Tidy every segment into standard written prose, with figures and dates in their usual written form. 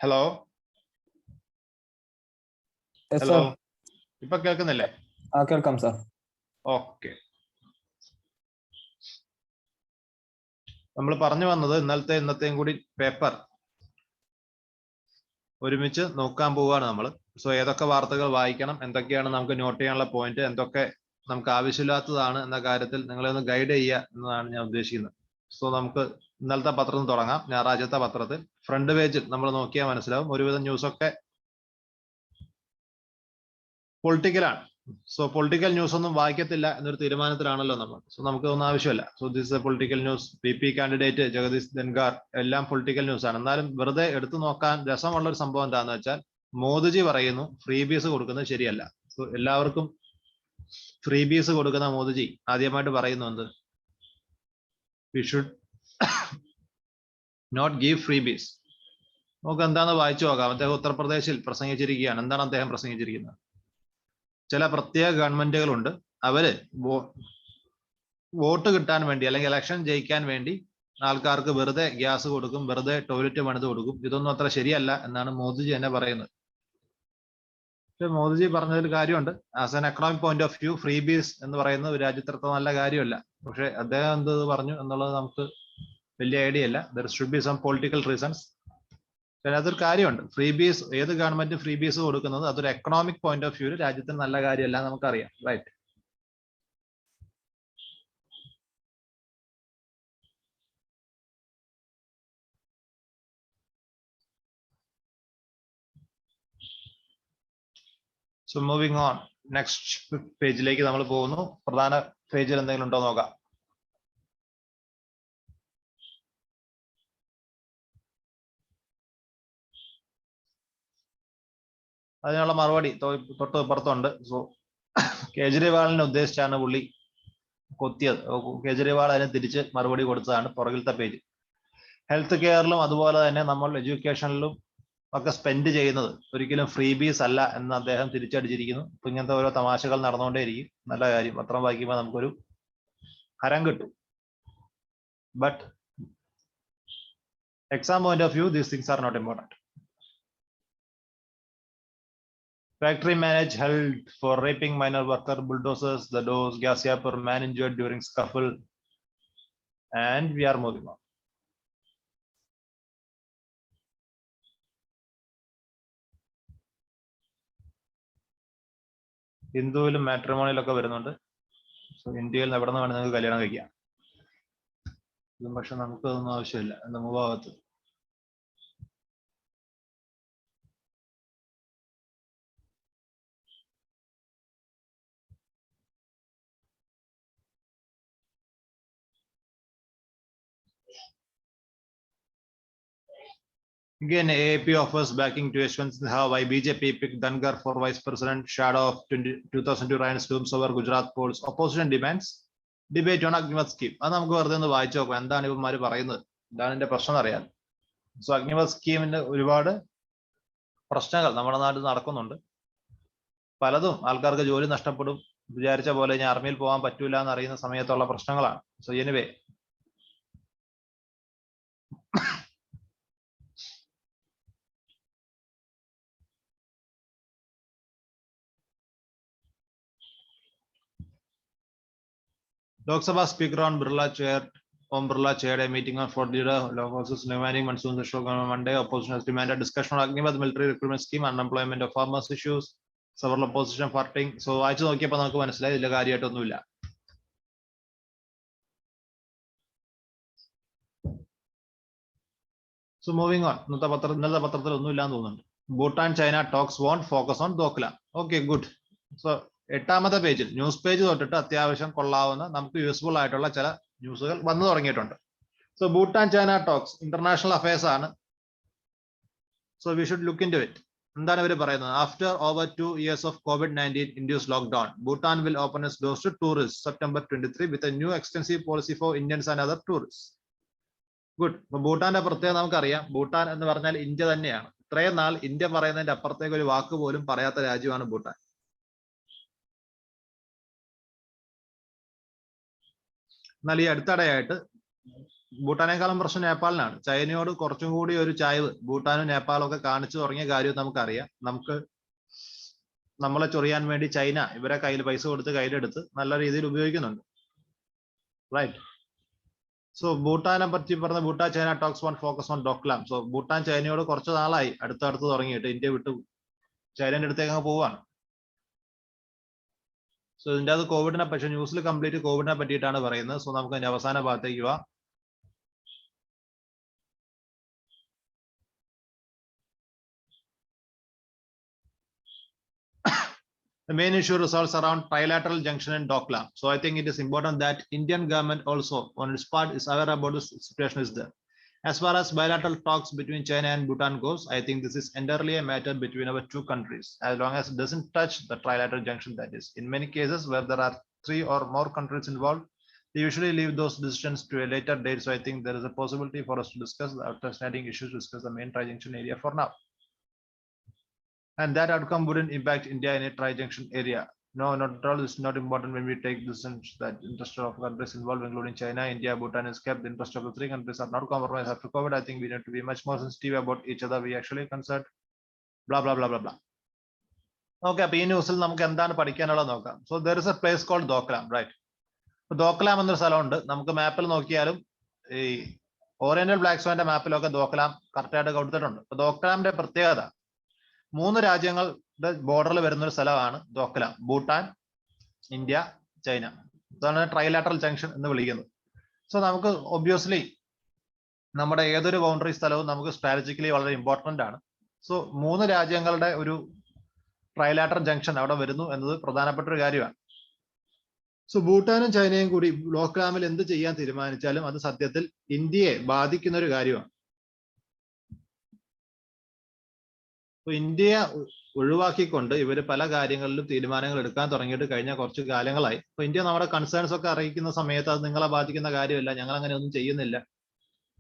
Hello Yes, hello sir. ഇപ്പൊ കേൾക്കുന്നില്ലേ? കേൾക്കാം സർ. ഓക്കെ, നമ്മൾ പറഞ്ഞു വന്നത് ഇന്നത്തെയും കൂടി പേപ്പർ ഒരുമിച്ച് നോക്കാൻ പോവുകയാണ് നമ്മൾ. സോ ഏതൊക്കെ വാർത്തകൾ വായിക്കണം, എന്തൊക്കെയാണ് നമുക്ക് നോട്ട് ചെയ്യാനുള്ള പോയിന്റ്, എന്തൊക്കെ നമുക്ക് ആവശ്യമില്ലാത്തതാണ് എന്ന കാര്യത്തിൽ നിങ്ങളെ ഒന്ന് ഗൈഡ് ചെയ്യുക എന്നതാണ് ഞാൻ ഉദ്ദേശിക്കുന്നത്. സോ നമുക്ക് ഇന്നലത്തെ പത്രത്തിൽ തുടങ്ങാം. ഞായറാഴ്ചത്തെ പത്രത്തിൽ ഫ്രണ്ട് പേജിൽ നമ്മൾ നോക്കിയാൽ മനസ്സിലാവും ഒരുവിധം ന്യൂസൊക്കെ പൊളിറ്റിക്കലാണ്. സോ പൊളിറ്റിക്കൽ ന്യൂസ് ഒന്നും വായിക്കത്തില്ല എന്നൊരു തീരുമാനത്തിലാണല്ലോ നമ്മൾ. സോ നമുക്ക് ഒന്നും ആവശ്യമില്ല. So this a political news. VP candidate Jagdish Dhankhar എല്ലാം പൊളിറ്റിക്കൽ ന്യൂസ് ആണ്. എന്നാലും വെറുതെ എടുത്തു നോക്കാൻ രസമുള്ള ഒരു സംഭവം എന്താണെന്ന് വെച്ചാൽ മോദിജി പറയുന്നു ഫ്രീ ബീസ് കൊടുക്കുന്നത് ശരിയല്ല. സോ എല്ലാവർക്കും ഫ്രീ ബീസ് കൊടുക്കുന്ന മോദിജി ആദ്യമായിട്ട് പറയുന്നു എന്ത്, we should not give freebies. നമുക്ക് എന്താണെന്ന് വായിച്ചു നോക്കാം. അദ്ദേഹം ഉത്തർപ്രദേശിൽ പ്രസംഗിച്ചിരിക്കുകയാണ്. എന്താണ് അദ്ദേഹം പ്രസംഗിച്ചിരിക്കുന്നത്? ചില പ്രത്യേക ഗവൺമെന്റുകളുണ്ട്, അവര് വോട്ട് കിട്ടാൻ വേണ്ടി അല്ലെങ്കിൽ ഇലക്ഷൻ ജയിക്കാൻ വേണ്ടി ആൾക്കാർക്ക് വെറുതെ ഗ്യാസ് കൊടുക്കും, വെറുതെ ടോയ്ലറ്റ് പണിത് കൊടുക്കും. ഇതൊന്നും അത്ര ശരിയല്ല എന്നാണ് മോദിജി തന്നെ പറയുന്നത്. പക്ഷെ മോദിജി പറഞ്ഞതിൽ കാര്യമുണ്ട്. As an economic point of view freebies എന്ന് പറയുന്നത് ഒരു രാജ്യത്തിനത്ര നല്ല കാര്യമല്ല. പക്ഷെ അദ്ദേഹം എന്ത് പറഞ്ഞു എന്നുള്ളത് നമുക്ക് വലിയ ഐഡിയ ഇല്ല. There should be some political reasons. അതൊരു കാര്യമുണ്ട്. ഫ്രീ ബീസ് ഏത് ഗവൺമെന്റ് ഫ്രീ ബീസ് കൊടുക്കുന്നത് അതൊരു എക്കണോമിക് പോയിന്റ് ഓഫ് വ്യൂ രാജ്യത്തിന് നല്ല കാര്യമല്ല, നമുക്കറിയാം. Right. So moving on, next പേജിലേക്ക് നമ്മൾ പോകുന്നു. പ്രധാന പേജിൽ എന്തെങ്കിലും ഉണ്ടോ നോക്കാം. അതിനുള്ള മറുപടി തൊട്ട് പുറത്തുണ്ട്. സോ കേജ്രിവാളിനെ ഉദ്ദേശിച്ചാണ് പുള്ളി കൊത്തിയത്. കേജ്രിവാൾ അതിനെ തിരിച്ച് മറുപടി കൊടുത്തതാണ് പുറകിലത്തെ പേജ്. ഹെൽത്ത് കെയറിലും അതുപോലെ തന്നെ നമ്മൾ എഡ്യൂക്കേഷനിലും ഒക്കെ സ്പെൻഡ് ചെയ്യുന്നത് ഒരിക്കലും ഫ്രീ ബീസ് അല്ല എന്ന് അദ്ദേഹം തിരിച്ചടിച്ചിരിക്കുന്നു. ഇപ്പൊ ഇങ്ങനത്തെ ഓരോ തമാശകൾ നടന്നുകൊണ്ടേയിരിക്കും. നല്ല കാര്യം. പത്രം വായിക്കുമ്പോൾ നമുക്കൊരു ഹരം കിട്ടും. But exam point of view these things are not important. Factory managed held for raping minor worker, bulldozers the doors, gas per man injured during scuffle, and we are moving on. ഹിന്ദുവിലും മാട്രിമോണിയിലൊക്കെ വരുന്നുണ്ട്. So ഇന്ത്യയിൽ എവിടെ നിന്ന് വേണം നിങ്ങൾക്ക് കല്യാണം കഴിക്കാം. ഇതും പക്ഷെ നമുക്കതൊന്നും ആവശ്യമില്ല. നമ്മുടെ ഭാഗത്ത് again AAP offers backing to Yashwant Sinha. Why BJP picked Dhangar for vice president? Shadow of 2002 Ryan's looms over Gujarat polls. Opposition demands debate on Agnivath scheme. അത് നമുക്ക് വെറുതെ ഒന്ന് വായിച്ചു നോക്കാം. എന്താണ് ഇവന്മാർ പറയുന്നത്, എന്താണ് ഇതിന്റെ പ്രശ്നം അറിയാൻ. സോ അഗ്നിവത് സ്കീമിന്റെ ഒരുപാട് പ്രശ്നങ്ങൾ നമ്മുടെ നാട്ടിൽ നടക്കുന്നുണ്ട്. പലതും ആൾക്കാർക്ക് ജോലി നഷ്ടപ്പെടും. വിചാരിച്ച പോലെ ഇനി ആർമിയിൽ പോകാൻ പറ്റൂല എന്ന് അറിയുന്ന സമയത്തുള്ള പ്രശ്നങ്ങളാണ്. So anyway, Lok Sabha Speaker Om Birla chaired a meeting on for the Lok House's remaining monsoon on Monday. Opposition has demanded discussion on Agnivath military recruitment scheme, unemployment of farmers issues, several opposition partying. So വായിച്ചു നോക്കിയപ്പോൾ നമുക്ക് മനസ്സിലായി ഇതിലെ കാര്യമായിട്ടൊന്നുമില്ല. So moving on, ഇന്നത്തെ പത്രത്തിൽ ഒന്നുമില്ല എന്ന് തോന്നുന്നുണ്ട്. Bhutan China talks won't focus on Doklam. Okay, good. So 8ാമത്തെ പേജിൽ ന്യൂസ് പേജ് തൊട്ടിട്ട് അത്യാവശ്യം കൊള്ളാവുന്ന നമുക്ക് യൂസ്ഫുൾ ആയിട്ടുള്ള ചില ന്യൂസുകൾ വന്നു തുടങ്ങിയിട്ടുണ്ട്. So Bhutan China talks international affairs ആണ്. So we should look into it. എന്താണ് ഇവർ പറയുന്നത്? After over 2 years of COVID-19 induced lockdown, Bhutan will open its doors to tourist September 23 with a new extensive policy for Indians and other tourist. Good. അപ്പൊ ഭൂട്ടാന്റെ പ്രത്യേകത നമുക്കറിയാം. ഭൂട്ടാൻ എന്ന് പറഞ്ഞാൽ India തന്നെയാണ്. ഇത്രയും നാൾ ഇന്ത്യ പറയുന്നതിന്റെ അപ്പുറത്തേക്ക് ഒരു വാക്ക് പോലും പറയാത്ത രാജ്യമാണ് ഭൂട്ടാൻ. എന്നാൽ ഈ അടുത്തിടെയായിട്ട് ഭൂട്ടാനേക്കാളും പ്രശ്നം നേപ്പാളിനാണ്. ചൈനയോട് കുറച്ചും കൂടി ഒരു ചായ്വ് ഭൂട്ടാനും നേപ്പാളും ഒക്കെ കാണിച്ചു തുടങ്ങിയ കാര്യം നമുക്കറിയാം. നമ്മളെ ചൊറിയാൻ വേണ്ടി ചൈന ഇവരെ കയ്യിൽ പൈസ കൊടുത്ത് കയ്യിലെടുത്ത് നല്ല രീതിയിൽ ഉപയോഗിക്കുന്നുണ്ട്. റൈറ്റ്. സോ ഭൂട്ടാനെ പറ്റി പറഞ്ഞ Bhutan China talks won't focus on Doklam. So Bhutan ചൈനയോട് കുറച്ച് നാളായി അടുത്തടുത്ത് തുടങ്ങിയിട്ട് ഇന്ത്യ വിട്ടു ചൈനയുടെ അടുത്തേക്ക് അങ്ങ് പോവാണ്. സോ ഇതിൻ്റെ അത് കോവിഡിനെ പക്ഷേ ന്യൂസിൽ കംപ്ലീറ്റ് കോവിഡിനെ പറ്റിയിട്ടാണ് പറയുന്നത്. സോ നമുക്ക് അതിന്റെ അവസാന ഭാഗത്തേക്ക് പോവാം. The main issue resolves around trilateral junction in Doklam. So I think it is important that Indian government also on its part is aware about this situation is there. As far as bilateral talks between China and Bhutan goes, I think this is entirely a matter between our two countries, as long as it doesn't touch the trilateral junction, that is. In many cases where there are 3 or more countries involved, they usually leave those decisions to a later date. So I think there is a possibility for us to discuss the outstanding issues, discuss the main tri-junction area for now. And that outcome wouldn't impact India in a tri-junction area. No, not at all. It's not important when we take decisions that interest of countries involved, including China, India, Bhutan, is kept. The interest of the 3 countries are not compromised after COVID. I think we need to be much more sensitive about each other. We actually concerned. Blah blah blah blah blah. Okay, അപ്പോൾ ഈ ന്യൂസിൽ നമുക്ക് എന്താണ് പഠിക്കാനുള്ളത് നോക്കാം. So there is a place called Doklam, right? Doklam എന്നൊരു സ്ഥലമുണ്ട്. നമുക്ക് മാപ്പിൽ നോക്കിയാലും ഈ ഓറിയന്റൽ ബ്ലാക്ക് സ്വാന്റെ മാപ്പിലൊക്കെ ദോക്ലാം കറക്റ്റായിട്ട് കൊടുത്തിട്ടുണ്ട്. അപ്പോൾ ദോക്ലാമിന്റെ പ്രത്യേകത 3 രാജ്യങ്ങളുടെ ബോർഡറിൽ വരുന്ന ഒരു സ്ഥലമാണ് ദോക്ലാം. Bhutan, India, China. ഇതാണ് ട്രൈലാറ്ററൽ ജംഗ്ഷൻ എന്ന് വിളിക്കുന്നത്. സോ നമുക്ക് ഒബ്വിയസ്ലി നമ്മുടെ ഏതൊരു ബൗണ്ടറി സ്ഥലവും നമുക്ക് സ്ട്രാറ്റജിക്കലി വളരെ ഇമ്പോർട്ടന്റ് ആണ്. സോ 3 രാജ്യങ്ങളുടെ ഒരു ട്രൈലാറ്ററൽ ജംഗ്ഷൻ അവിടെ വരുന്നു എന്നത് പ്രധാനപ്പെട്ട ഒരു കാര്യമാണ്. സോ ഭൂട്ടാനും ചൈനയും കൂടി ദോക്ലാമിൽ എന്ത് ചെയ്യാൻ തീരുമാനിച്ചാലും അത് സത്യത്തിൽ ഇന്ത്യയെ ബാധിക്കുന്ന ഒരു കാര്യമാണ്. ഇന്ത്യയെ ഒഴിവാക്കിക്കൊണ്ട് ഇവർ പല കാര്യങ്ങളിലും തീരുമാനങ്ങൾ എടുക്കാൻ തുടങ്ങിയിട്ട് കഴിഞ്ഞ കുറച്ച് കാലങ്ങളായി. അപ്പൊ ഇന്ത്യ നമ്മുടെ കൺസേൺസ് ഒക്കെ അറിയിക്കുന്ന സമയത്ത് അത് നിങ്ങളെ ബാധിക്കുന്ന കാര്യമല്ല, ഞങ്ങൾ അങ്ങനെ ഒന്നും ചെയ്യുന്നില്ല,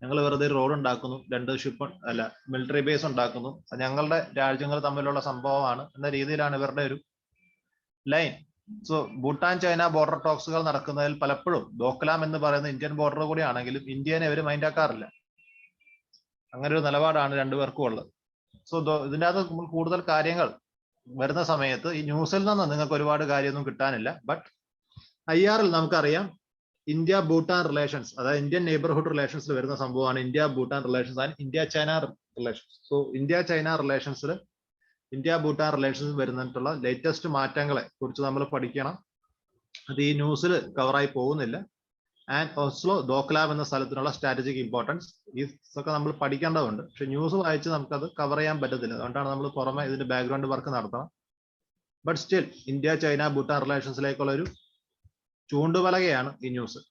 ഞങ്ങൾ വെറുതെ റോഡ് ഉണ്ടാക്കുന്നു, 2 ഷിപ്പ് അല്ല മിലിറ്ററി ബേസ് ഉണ്ടാക്കുന്നു, ഞങ്ങളുടെ രാജ്യങ്ങൾ തമ്മിലുള്ള സംഭവമാണ് എന്ന രീതിയിലാണ് ഇവരുടെ ഒരു line. So Bhutan China border ടോക്സുകൾ നടക്കുന്നതിൽ പലപ്പോഴും ദോക്ലാം എന്ന് പറയുന്ന ഇന്ത്യൻ ബോർഡർ കൂടി ആണെങ്കിലും ഇന്ത്യനെ അവർ മൈൻഡാക്കാറില്ല. അങ്ങനെ ഒരു നിലപാടാണ് രണ്ടുപേർക്കും ഉള്ളത്. സോ ഇതിൻ്റെ അകത്ത് കൂടുതൽ കാര്യങ്ങൾ വരുന്ന സമയത്ത് ഈ ന്യൂസിൽ നിന്ന് നിങ്ങൾക്ക് ഒരുപാട് കാര്യമൊന്നും കിട്ടാനില്ല. ബട്ട് IR നമുക്കറിയാം ഇന്ത്യ ഭൂട്ടാൻ റിലേഷൻസ്, അതായത് ഇന്ത്യൻ നെയ്ബർഹുഡ് റിലേഷൻസിൽ വരുന്ന സംഭവമാണ് India Bhutan relations and India China relations. So India China റിലേഷൻസിൽ ഇന്ത്യ ഭൂട്ടാൻ റിലേഷൻസിൽ വരുന്നിട്ടുള്ള ലേറ്റസ്റ്റ് മാറ്റങ്ങളെ കുറിച്ച് നമ്മൾ പഠിക്കണം. അത് ഈ ന്യൂസിൽ കവറായി പോകുന്നില്ല. ആൻഡ് ഓൾസോ ദോക്ലാം എന്ന സ്ഥലത്തിനുള്ള സ്ട്രാറ്റജിക് ഇമ്പോർട്ടൻസ് ഇതൊക്കെ നമ്മൾ പഠിക്കേണ്ടതുണ്ട്. പക്ഷെ ന്യൂസ് വായിച്ച് നമുക്കത് കവർ ചെയ്യാൻ പറ്റത്തില്ല. അതുകൊണ്ടാണ് നമ്മൾ പുറമെ ഇതിന്റെ ബാക്ക്ഗ്രൗണ്ട് വർക്ക് നടത്തണം. But still India China Bhutan റിലേഷൻസിലേക്കുള്ള ഒരു ചൂണ്ടുപലകയാണ് ഈ ന്യൂസ്.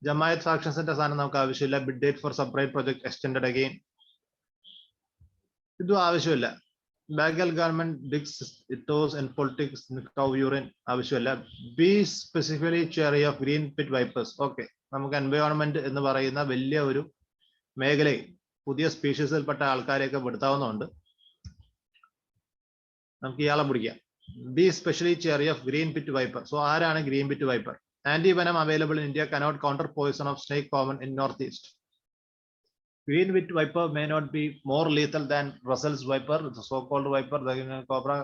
ജമായത്ത് ഫാക്ഷൻസിന്റെ സാധനം നമുക്ക് ആവശ്യമില്ല. Bid date for separate project extended again, ഇതും ആവശ്യമില്ല. Bengal government digs its toes in politics, cow urine ആവശ്യമില്ല. Be specifically cherry of green pit vipers. Okay, നമുക്ക് എൻവയോൺമെന്റ് എന്ന് പറയുന്ന വലിയ ഒരു മേഖലയിൽ പുതിയ സ്പീഷീസിൽപ്പെട്ട ആൾക്കാരെയൊക്കെ പെടുത്താവുന്നതുണ്ട്. നമുക്ക് ഇയാളെ പിടിക്കാം. Be specially cherry of green pit viper. So ആരാണ് green pit viper? Anti venom available in India cannot counter poison of snake common in northeast. Green wit viper may not be more lethal than Russell's viper, the so-called viper, the cobra,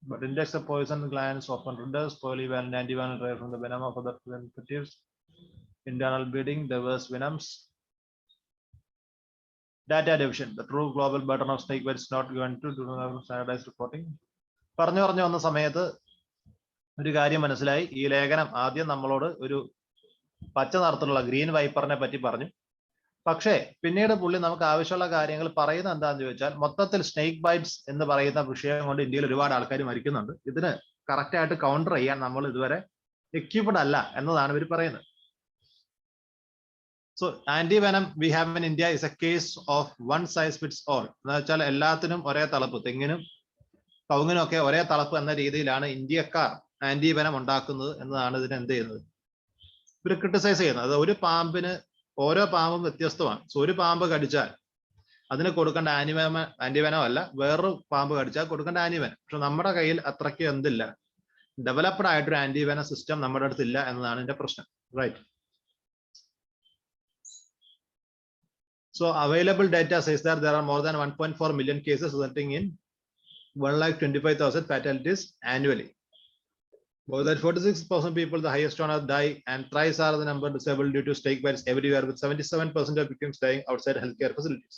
but index of poison glands often renders polyvalent antivenom derived from the venom of other preventatives. Internal bleeding, diverse venoms. Data division. The true global burden of snake bites not going to do standardized reporting. പറഞ്ഞു വന്ന സമയത്ത് ഒരു കാര്യം മനസ്സിലായി. ഈ ലേഖനം ആദ്യം നമ്മളോട് ഒരു പച്ച നിറത്തിലുള്ള ഗ്രീൻ വൈപ്പറിനെ പറ്റി പറഞ്ഞു. പക്ഷേ പിന്നീട് പുള്ളി നമുക്ക് ആവശ്യമുള്ള കാര്യങ്ങൾ പറയുന്നത് എന്താണെന്ന് ചോദിച്ചാൽ മൊത്തത്തിൽ സ്നേക്ക് ബൈറ്റ്സ് എന്ന് പറയുന്ന വിഷയം കൊണ്ട് ഇന്ത്യയിൽ ഒരുപാട് ആൾക്കാർ മരിക്കുന്നുണ്ട്. ഇതിന് കറക്റ്റ് ആയിട്ട് കൗണ്ടർ ചെയ്യാൻ നമ്മൾ ഇതുവരെ എക്യുപ്ഡ് അല്ല എന്നതാണ് ഇവർ പറയുന്നത്. So antivenom we have in India is a case of one size fits all. എന്ന് വെച്ചാൽ എല്ലാത്തിനും ഒരേ തളപ്പ്, തെങ്ങിനും കവുങ്ങിനും ഒക്കെ ഒരേ തളപ്പ് എന്ന രീതിയിലാണ് ഇന്ത്യക്കാർ ആന്റി വെനം ഉണ്ടാക്കുന്നത് എന്നതാണ് ഇതിനെ എന്ത് ചെയ്യുന്നത് ഇവർ ക്രിട്ടിസൈസ് ചെയ്യുന്നത്. അത് ഒരു പാമ്പിന് ഓരോ പാമ്പും വ്യത്യസ്തമാണ്. സോ ഒരു പാമ്പ് കടിച്ചാൽ അതിന് കൊടുക്കേണ്ട ആന്റിവെനം അല്ല, വേറൊരു പാമ്പ് കടിച്ചാൽ കൊടുക്കേണ്ട ആന്റിവെനം. പക്ഷെ നമ്മുടെ കയ്യിൽ അത്രയ്ക്ക് എന്തില്ല, ഡെവലപ്ഡ് ആയിട്ടൊരു ആന്റിവെനം സിസ്റ്റം നമ്മുടെ അടുത്തില്ല എന്നതാണ് എന്റെ പ്രശ്നം. Right. So available data says that there are more than 1.4 million cases, resulting in 1,25,000 fatalities annually. More than 46% people, the highest on earth, die, and thrice are the number disabled due to snake bites everywhere, with 77% of victims dying outside healthcare facilities,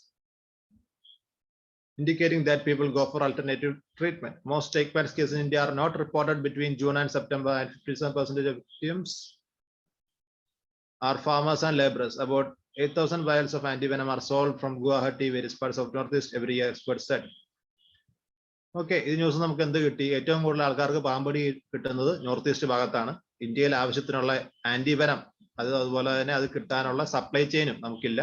indicating that people go for alternative treatment. Most snake bites cases in India are not reported between June and September, and 57% of victims are farmers and laborers. About 8,000 vials of antivenom are sold from Guwahati, various parts of Northeast every year, experts said. Okay, ഈ news നമുക്ക് എന്ത് കിട്ടി? ഏറ്റവും കൂടുതൽ ആൾക്കാർക്ക് പാമ്പടി കിട്ടുന്നത് north east ഭാഗത്താണ്. ഇന്ത്യയിൽ ആവശ്യത്തിനുള്ള ആന്റിവെനം അതുപോലെ തന്നെ അത് കിട്ടാനുള്ള സപ്ലൈ ചെയിനും നമുക്കില്ല.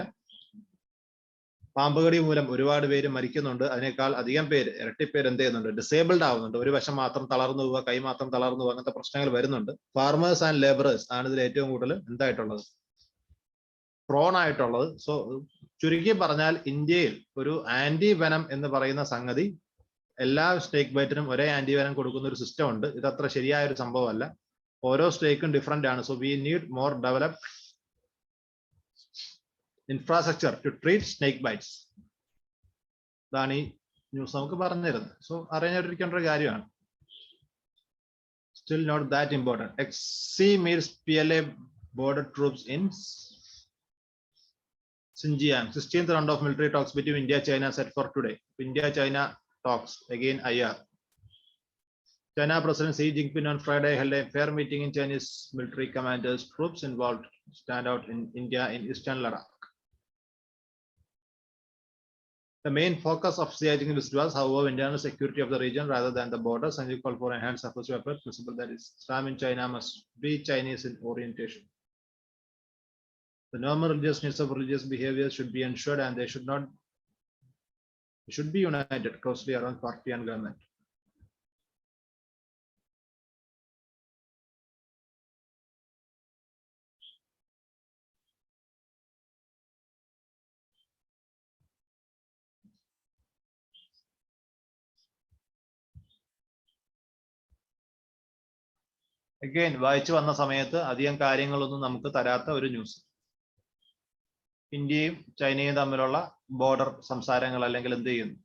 പാമ്പുകടി മൂലം ഒരുപാട് പേര് മരിക്കുന്നുണ്ട്. അതിനേക്കാൾ അധികം പേര്, ഇരട്ടിപ്പേര് എന്ത് ചെയ്യുന്നുണ്ട്? ഡിസേബിൾഡ് ആവുന്നുണ്ട്. ഒരു വശം മാത്രം തളർന്നു പോവുക, കൈ മാത്രം തളർന്നു പോവുക, അങ്ങനത്തെ പ്രശ്നങ്ങൾ വരുന്നുണ്ട്. ഫാർമേഴ്സ് ആൻഡ് ലേബറേഴ്സ് ആണ് ഇതിൽ ഏറ്റവും കൂടുതൽ എന്തായിട്ടുള്ളത്? പ്രോൺ ആയിട്ടുള്ളത്. സോ ചുരുക്കി പറഞ്ഞാൽ ഇന്ത്യയിൽ ഒരു ആന്റിവെനം എന്ന് പറയുന്ന സംഗതി, എല്ലാ സ്നേക്ക് ബൈറ്റിനും ഒരേ ആന്റിവെനം കൊടുക്കുന്ന ഒരു സിസ്റ്റം ഉണ്ട്. ഇത് അത്ര ശരിയായ ഒരു സംഭവമല്ല. ഓരോ സ്നേക്കും ഡിഫറെന്റ് ആണ്. So we need more developed infrastructure to treat snake bites. ഇതാണ് ഈ ന്യൂസ് നമുക്ക് പറഞ്ഞു തരുന്നത്. സോ അറിഞ്ഞിരിക്കേണ്ട ഒരു കാര്യമാണ്. Still not that important. XC meets PLA border troops in Xinjiang. 16th round of military talks between India and China set for today. India-China talks again. IR. China President Xi Jinping on Friday held a fair meeting in Chinese military commanders. Troops involved stand out in India in eastern Ladakh. The main focus of Xi Jinping visit was, however, internal security of the region rather than the borders, and he called for enhanced efforts to apply the principle that Islam in China must be Chinese in orientation. The normal religious needs of religious behavior should be ensured, and they should be united closely around party and government. Again, വായിച്ചു വന്ന സമയത്ത് അധികം കാര്യങ്ങളൊന്നും നമുക്ക് തരാത്ത ഒരു news. ഇന്ത്യയും ചൈനയും തമ്മിലുള്ള ബോർഡർ സംസാരങ്ങൾ അല്ലെങ്കിൽ എന്ത് ചെയ്യുന്നു,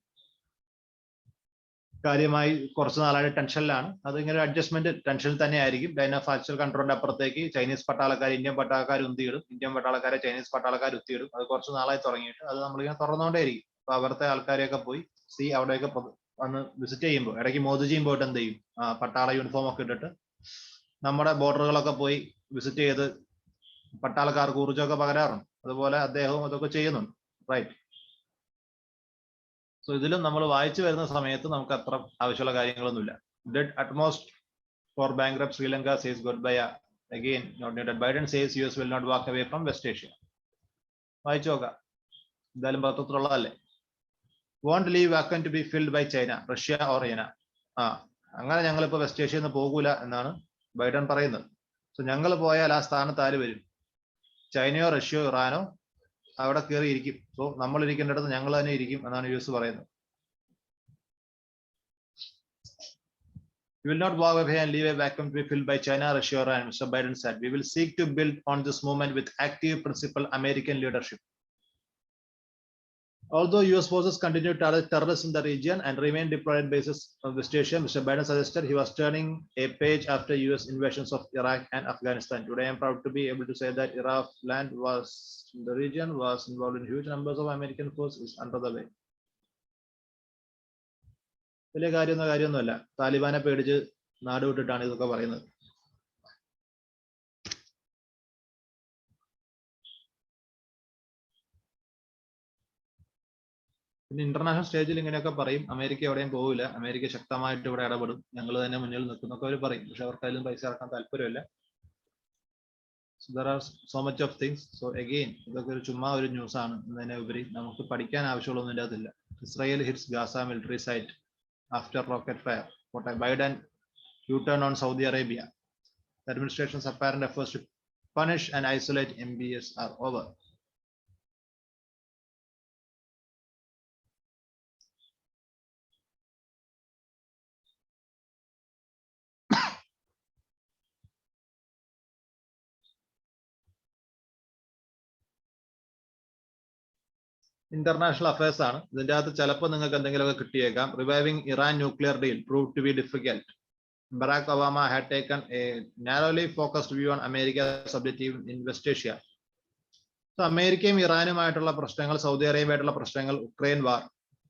കാര്യമായി കുറച്ച് നാളായിട്ട് ടെൻഷനിലാണ്. അതിങ്ങനെ അഡ്ജസ്റ്റ്മെന്റ് ടെൻഷനിൽ തന്നെ ആയിരിക്കും. ലൈൻ ഓഫ് ആക്ച്വൽ കൺട്രോളിന്റെ അപ്പുറത്തേക്ക് ചൈനീസ് പട്ടാളക്കാർ ഇന്ത്യൻ പട്ടാളക്കാർ ഉന്തിയിടും, ഇന്ത്യൻ പട്ടാളക്കാരെ ചൈനീസ് പട്ടാളക്കാർ ഉത്തിയിടും. അത് കുറച്ച് നാളായി തുടങ്ങിയിട്ട് അത് നമ്മളിങ്ങനെ തുറന്നുകൊണ്ടേയിരിക്കും. അപ്പൊ അവിടുത്തെ ആൾക്കാരെയൊക്കെ പോയി അവിടെയൊക്കെ വന്ന് വിസിറ്റ് ചെയ്യുമ്പോൾ ഇടയ്ക്ക് മോദിജിയും പോയിട്ട് എന്ത് ചെയ്യും, പട്ടാള യൂണിഫോം ഒക്കെ ഇട്ടിട്ട് നമ്മുടെ ബോർഡറുകളൊക്കെ പോയി വിസിറ്റ് ചെയ്ത് പട്ടാളക്കാർക്ക് ഊർജ്ജമൊക്കെ പകരാറുണ്ട്. അതുപോലെ അദ്ദേഹവും അതൊക്കെ ചെയ്യുന്നുണ്ട്. റൈറ്റ്. സോ ഇതിലും നമ്മൾ വായിച്ചു വരുന്ന സമയത്ത് നമുക്ക് അത്ര ആവശ്യമുള്ള കാര്യങ്ങളൊന്നുമില്ല. Dead at most for bankrupt Sri Lanka says goodbye again not needed. Biden says US will not walk away from West Asia. വായിച്ചു നോക്കാം, എന്തായാലും പത്രത്തിലുള്ളതല്ലേ. won't leave vacant to be filled by China, Russia or Iran. അങ്ങനെ ഞങ്ങളിപ്പോ west ഏഷ്യയിൽ നിന്ന് പോകൂല എന്നാണ് Biden പറയുന്നത്. സോ ഞങ്ങൾ പോയാൽ ആ സ്ഥാനത്ത് ആര് വരും? ചൈനയോ റഷ്യയോ ഇറാനോ അവിടെ കയറിയിരിക്കും. സോ നമ്മൾ ഇരിക്കേണ്ടിടത്ത് ഞങ്ങൾ തന്നെ ഇരിക്കും എന്നാണ് US പറയുന്നത്. We will not walk away and leave a vacuum to be filled by China, Russia, or Iran, Mr. Biden said. We will seek to build on this movement with active, principled American leadership. Although US forces continue to target terrorists in the region and remain deployed at bases of West Asia, Mr. Biden suggested he was turning a page after US invasions of Iraq and Afghanistan. Today, I am proud to be able to say that Iraq land was in the region was involved in huge numbers of American forces under the way. വലിയ കാര്യമൊന്നുമല്ല. താലിബാനെ പേടിച്ച് നാട് വിട്ടിട്ടാണ് ഇതൊക്കെ പറയുന്നത്. പിന്നെ international സ്റ്റേജിൽ ഇങ്ങനെയൊക്കെ പറയും, അമേരിക്ക എവിടെയും പോവില്ല, അമേരിക്ക ശക്തമായിട്ട് ഇവിടെ ഇടപെടും, ഞങ്ങൾ തന്നെ മുന്നിൽ നിൽക്കുന്നൊക്കെ അവർ പറയും. പക്ഷെ അവർക്ക് അതിലും പൈസ ഇറക്കാൻ താല്പര്യമില്ല. So there are so much of things. So again, ഇതൊക്കെ ഒരു ചുമ്മാ ഒരു ന്യൂസ് ആണ് എന്നതിനെ ഉപരി നമുക്ക് പഠിക്കാൻ ആവശ്യമുള്ളൊന്നും ഇതിൻ്റെ അതില്ല. Israel hits Gaza military site after rocket fire. What a Biden U-turn on Saudi Arabia. The administration's apparent efforts to punish and isolate MBS are over. International affairs ആണ്. ഇതിന്റെ അകത്ത് ചിലപ്പോൾ നിങ്ങൾക്ക് എന്തെങ്കിലുമൊക്കെ കിട്ടിയേക്കാം. Reviving Iran nuclear deal prove to be difficult. Barack Obama had taken a narrowly focused view on America's objective in West Asia. So അമേരിക്കയും ഇറാനുമായിട്ടുള്ള പ്രശ്നങ്ങൾ, Saudi അറേബ്യയായിട്ടുള്ള പ്രശ്നങ്ങൾ, ഉക്രൈൻ വാർ,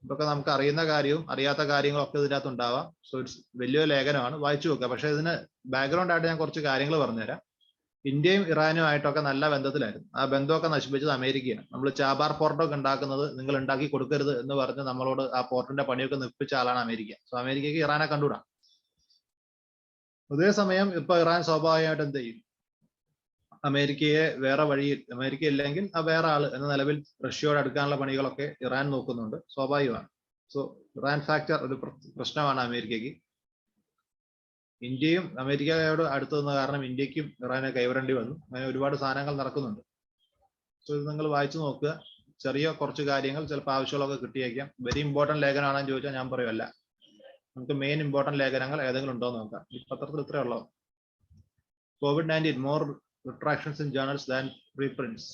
ഇതൊക്കെ നമുക്ക് അറിയുന്ന കാര്യവും അറിയാത്ത കാര്യങ്ങളൊക്കെ ഇതിനകത്ത് ഉണ്ടാവാം. സോ ഇറ്റ്സ് വലിയൊരു ലേഖനമാണ്, വായിച്ചു നോക്കുക. പക്ഷെ ഇതിന് ബാക്ക്ഗ്രൗണ്ട് ആയിട്ട് ഞാൻ കുറച്ച് കാര്യങ്ങൾ പറഞ്ഞുതരാം. ഇന്ത്യയും ഇറാനുമായിട്ടൊക്കെ നല്ല ബന്ധത്തിലായിരുന്നു. ആ ബന്ധമൊക്കെ നശിപ്പിച്ചത് അമേരിക്കയാണ്. നമ്മൾ ചാബാർ പോർട്ടൊക്കെ ഉണ്ടാക്കുന്നത് നിങ്ങൾ ഉണ്ടാക്കി കൊടുക്കരുത് എന്ന് പറഞ്ഞ് നമ്മളോട് ആ പോർട്ടിന്റെ പണിയൊക്കെ നിൽപ്പിച്ച ആളാണ് അമേരിക്ക. സോ അമേരിക്കയ്ക്ക് ഇറാനെ കണ്ടുകൂടാ. അതേസമയം ഇപ്പൊ ഇറാൻ സ്വാഭാവികമായിട്ട് എന്ത് ചെയ്യും? അമേരിക്കയെ വേറെ വഴി, അമേരിക്ക ഇല്ലെങ്കിൽ ആ വേറെ ആള് എന്ന നിലവിൽ റഷ്യയോട് അടുക്കാനുള്ള പണികളൊക്കെ ഇറാൻ നോക്കുന്നുണ്ട്, സ്വാഭാവികമാണ്. സോ ഇറാൻ ഫാക്ടർ ഒരു പ്രശ്നമാണ് അമേരിക്കയ്ക്ക്. ഇന്ത്യയും അമേരിക്കയോട് അടുത്തു നിന്ന കാരണം ഇന്ത്യക്കും ഇറാനെ കൈവിടേണ്ടി വന്നു. അങ്ങനെ ഒരുപാട് സാധനങ്ങൾ നടക്കുന്നുണ്ട്. സോ ഇത് നിങ്ങൾ വായിച്ചു നോക്കുക. ചെറിയ കുറച്ച് കാര്യങ്ങൾ ചിലപ്പോൾ ആവശ്യമുള്ളതൊക്കെ കിട്ടിയേക്കാം. വെരി ഇമ്പോർട്ടന്റ് ലേഖനമാണെന്ന് ചോദിച്ചാൽ ഞാൻ പറയുമല്ല. നമുക്ക് മെയിൻ ഇമ്പോർട്ടന്റ് ലേഖനങ്ങൾ ഏതെങ്കിലും ഉണ്ടോ എന്ന് നോക്കാം. ഈ പത്രത്തിൽ ഇത്രേ ഉള്ളൂ. COVID-19 more retractions in journals than reprints.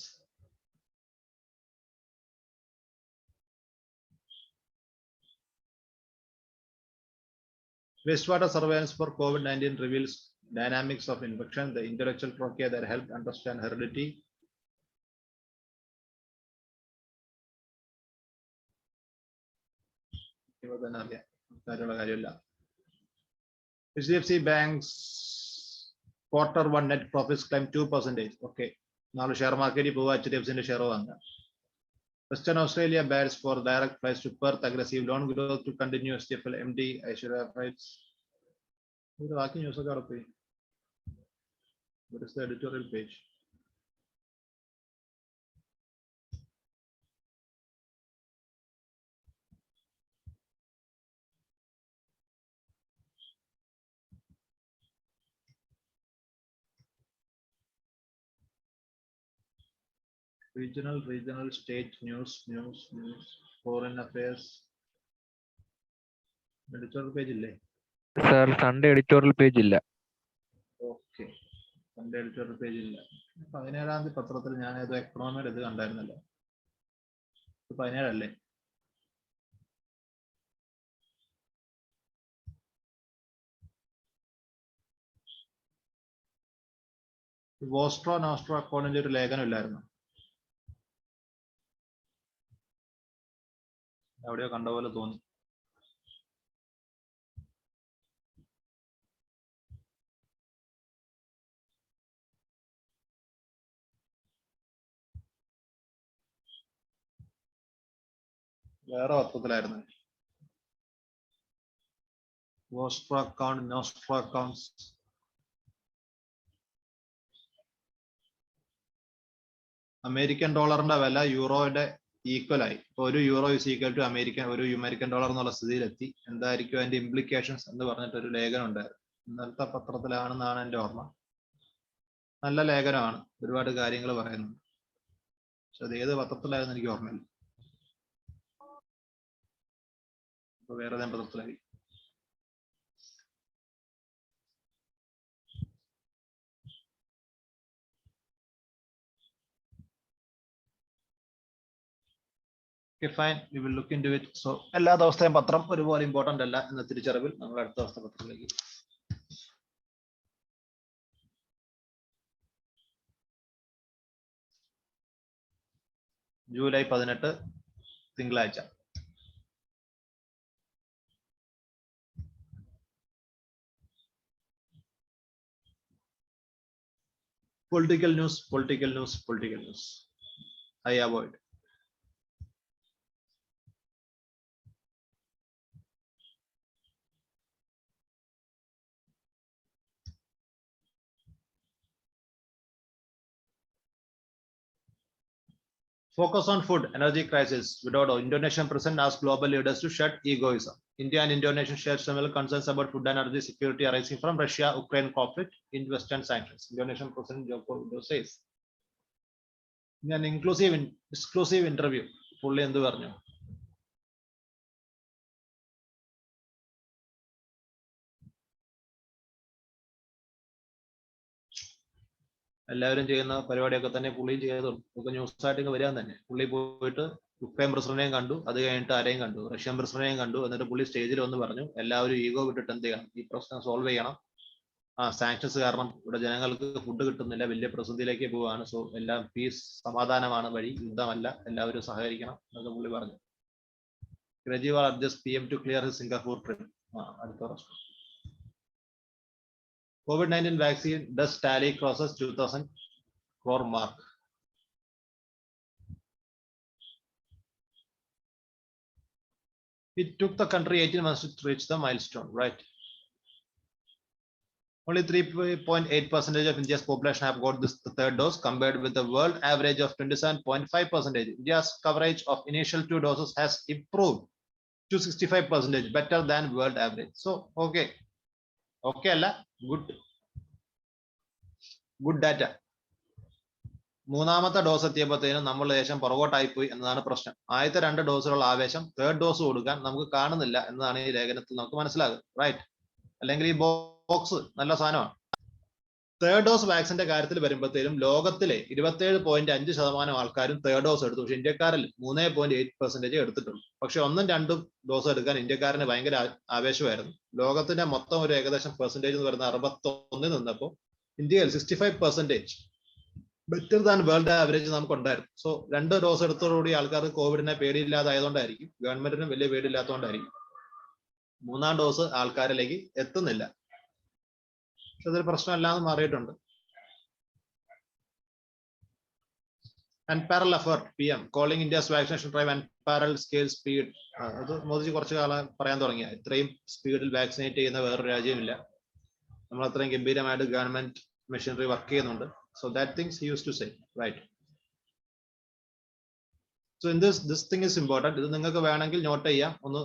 Wastewater surveillance for COVID-19 reveals dynamics of infection. The intellectual probe that helped understand heredity. HDFC Bank's Q1 net profits climb 2%. Okay. Now share market HDFC share വാങ്ങുക. Western Australia bids for direct flights to Perth. Aggressive loan growth to continue. STFL MD Aishwarya Flights. What is the editorial page? Regional, state news, foreign affairs. Editorial page ille? Sir, Sunday editorial page illa. Okay. Sunday editorial page illa. 17-ാം തീയതി പത്രത്തിൽ ഞാൻ ഏതോ എക്കണോമിയുടെ ഇത് കണ്ടായിരുന്നല്ലോ. 17 അല്ലേ? Vostro നോസ്ട്രോ അക്കൗണ്ടിന്റെ ഒരു ലേഖനം ഇല്ലായിരുന്നു? എവിടെയോ കണ്ട പോലെ തോന്നി. വേറെ പത്രത്തിലായിരുന്നു. Vostro account, nostro accounts. American ഡോളറിന്റെ വില യൂറോയുടെ ഈക്വൽ ആയി. ഇപ്പൊ ഒരു യൂറോ ഇസ് ഈക്വൽ ടു ഒരു അമേരിക്കൻ ഡോളർ എന്നുള്ള സ്ഥിതിയിലെത്തി. എന്തായിരിക്കും അതിന്റെ ഇംപ്ലിക്കേഷൻസ് എന്ന് പറഞ്ഞിട്ടൊരു ലേഖനം ഉണ്ടായിരുന്നു. ഇന്നലത്തെ പത്രത്തിലാണെന്നാണ് എന്റെ ഓർമ്മ. നല്ല ലേഖനമാണ്, ഒരുപാട് കാര്യങ്ങൾ പറയുന്നു. പക്ഷെ അത് ഏത് പത്രത്തിലായിരുന്നു എനിക്ക് ഓർമ്മയില്ല. ഇപ്പൊ വേറെ ഏതെങ്കിലും പത്രത്തിലായി. Okay, fine. We will look into it. So, എല്ലാ ദിവസത്തെയും പത്രം ഒരുപോലെ ഇമ്പോർട്ടന്റ് അല്ല എന്ന തിരിച്ചറിവിൽ നമ്മൾ അടുത്ത ദിവസത്തെ പത്രത്തിലേക്ക്. ജൂലൈ 18 തിങ്കളാഴ്ച. Political news. I avoid. Focus on food, energy crisis. Widodo, Indonesian president asks global leaders to shed egoism. India and Indonesia share similar concerns about food and energy security arising from Russia-Ukraine conflict in Western sanctions. Indonesian President Joko Widodo says. In an exclusive interview, പുള്ളി എന്ത് പറഞ്ഞു? എല്ലാവരും ചെയ്യുന്ന പരിപാടിയൊക്കെ തന്നെ പുള്ളിയും ചെയ്തോളൂ. ഒക്കെ ന്യൂസ് ആയിട്ടൊക്കെ വരാൻ തന്നെ. പുള്ളി പോയിട്ട് യുക്രൈൻ പ്രസിഡന്റിനെയും കണ്ടു, അത് കഴിഞ്ഞിട്ട് ആരെയും കണ്ടു, റഷ്യൻ പ്രസിഡന്റിനെയും കണ്ടു. എന്നിട്ട് പുള്ളി സ്റ്റേജിൽ വന്ന് പറഞ്ഞു, എല്ലാവരും ഈഗോ വിട്ടിട്ട് എന്ത് ചെയ്യണം, ഈ പ്രശ്നം സോൾവ് ചെയ്യണം. സാങ്ഷൻസ് കാരണം ഇവിടെ ജനങ്ങൾക്ക് ഫുഡ് കിട്ടുന്നില്ല, വലിയ പ്രതിസന്ധിയിലേക്ക് പോവുകയാണ്. സോ എല്ലാം പീസ്, സമാധാനമാണ് വഴി, യുദ്ധമല്ല, എല്ലാവരും സഹകരിക്കണം എന്നൊക്കെ പുള്ളി പറഞ്ഞു. Kejriwal adjusts PM to clear his Singapore trip. അടുത്ത പ്രശ്നം. COVID-19 vaccine does tally crosses 2000 crore mark. It took the country 18 months to reach the milestone, right? Only 3.8% of India's population have got this the third dose, compared with the world average of 27.5%. India's coverage of initial 2 doses has improved to 65%, better than world average. So, okay, alla good data. മൂന്നാമത്തെ dose എത്തിയപ്പോഴത്തേനും നമ്മൾ ലേശം പുറകോട്ടായി പോയി എന്നതാണ് പ്രശ്നം. ആദ്യത്തെ 2 ഡോസുകളുള്ള ആവേശം third dose കൊടുക്കാൻ നമുക്ക് കാണുന്നില്ല എന്നതാണ് ഈ ലേഖനത്തിൽ നമുക്ക് മനസ്സിലാകുന്നത്, റൈറ്റ്? അല്ലെങ്കിൽ ഈ ബോക്സ് നല്ല സാധനമാണ്. തേർഡ് ഡോസ് വാക്സിന്റെ കാര്യത്തിൽ വരുമ്പോഴത്തേനും ലോകത്തിലെ 27.5% ആൾക്കാരും തേർഡ് ഡോസ് എടുത്തു. പക്ഷെ ഇന്ത്യക്കാരിൽ 3.8% എടുത്തിട്ടുള്ളൂ. പക്ഷെ 1ഉം 2ഉം ഡോസ് എടുക്കാൻ ഇന്ത്യക്കാരന് ഭയങ്കര ആവേശമായിരുന്നു. ലോകത്തിന്റെ മൊത്തം ഒരു ഏകദേശം പെർസെന്റേജ് എന്ന് പറയുന്നത് 61 നിന്നപ്പോൾ ഇന്ത്യയിൽ 65% ബെറ്റർ ദാൻ വേൾഡ് ആവറേജ് നമുക്ക് ഉണ്ടായിരുന്നു. സോ 2 ഡോസ് എടുത്തോടുകൂടി ആൾക്കാർക്ക് കോവിഡിനെ പേടിയില്ലാതായതുകൊണ്ടായിരിക്കും, ഗവൺമെന്റിനും വലിയ പേടിയില്ലാത്തതുകൊണ്ടായിരിക്കും 3ആം ഡോസ് ആൾക്കാരിലേക്ക് എത്തുന്നില്ല. പക്ഷെ അതൊരു പ്രശ്നമല്ലാതെ മാറിയിട്ടുണ്ട്. And parallel effort, PM calling India's vaccination drive and parallel scale speed. അത് മോദിജി കുറച്ചു കാലം പറയാൻ തുടങ്ങിയ, ഇത്രയും സ്പീഡിൽ വാക്സിനേറ്റ് ചെയ്യുന്ന വേറൊരു രാജ്യമില്ല, നമ്മൾ അത്രയും ഗംഭീരമായിട്ട് ഗവൺമെന്റ് മെഷീനറി വർക്ക് ചെയ്യുന്നുണ്ട്. So that things he used to say, right? So in this thing is important. ഇത് നിങ്ങൾക്ക് വേണമെങ്കിൽ നോട്ട് ചെയ്യാം, ഒന്ന്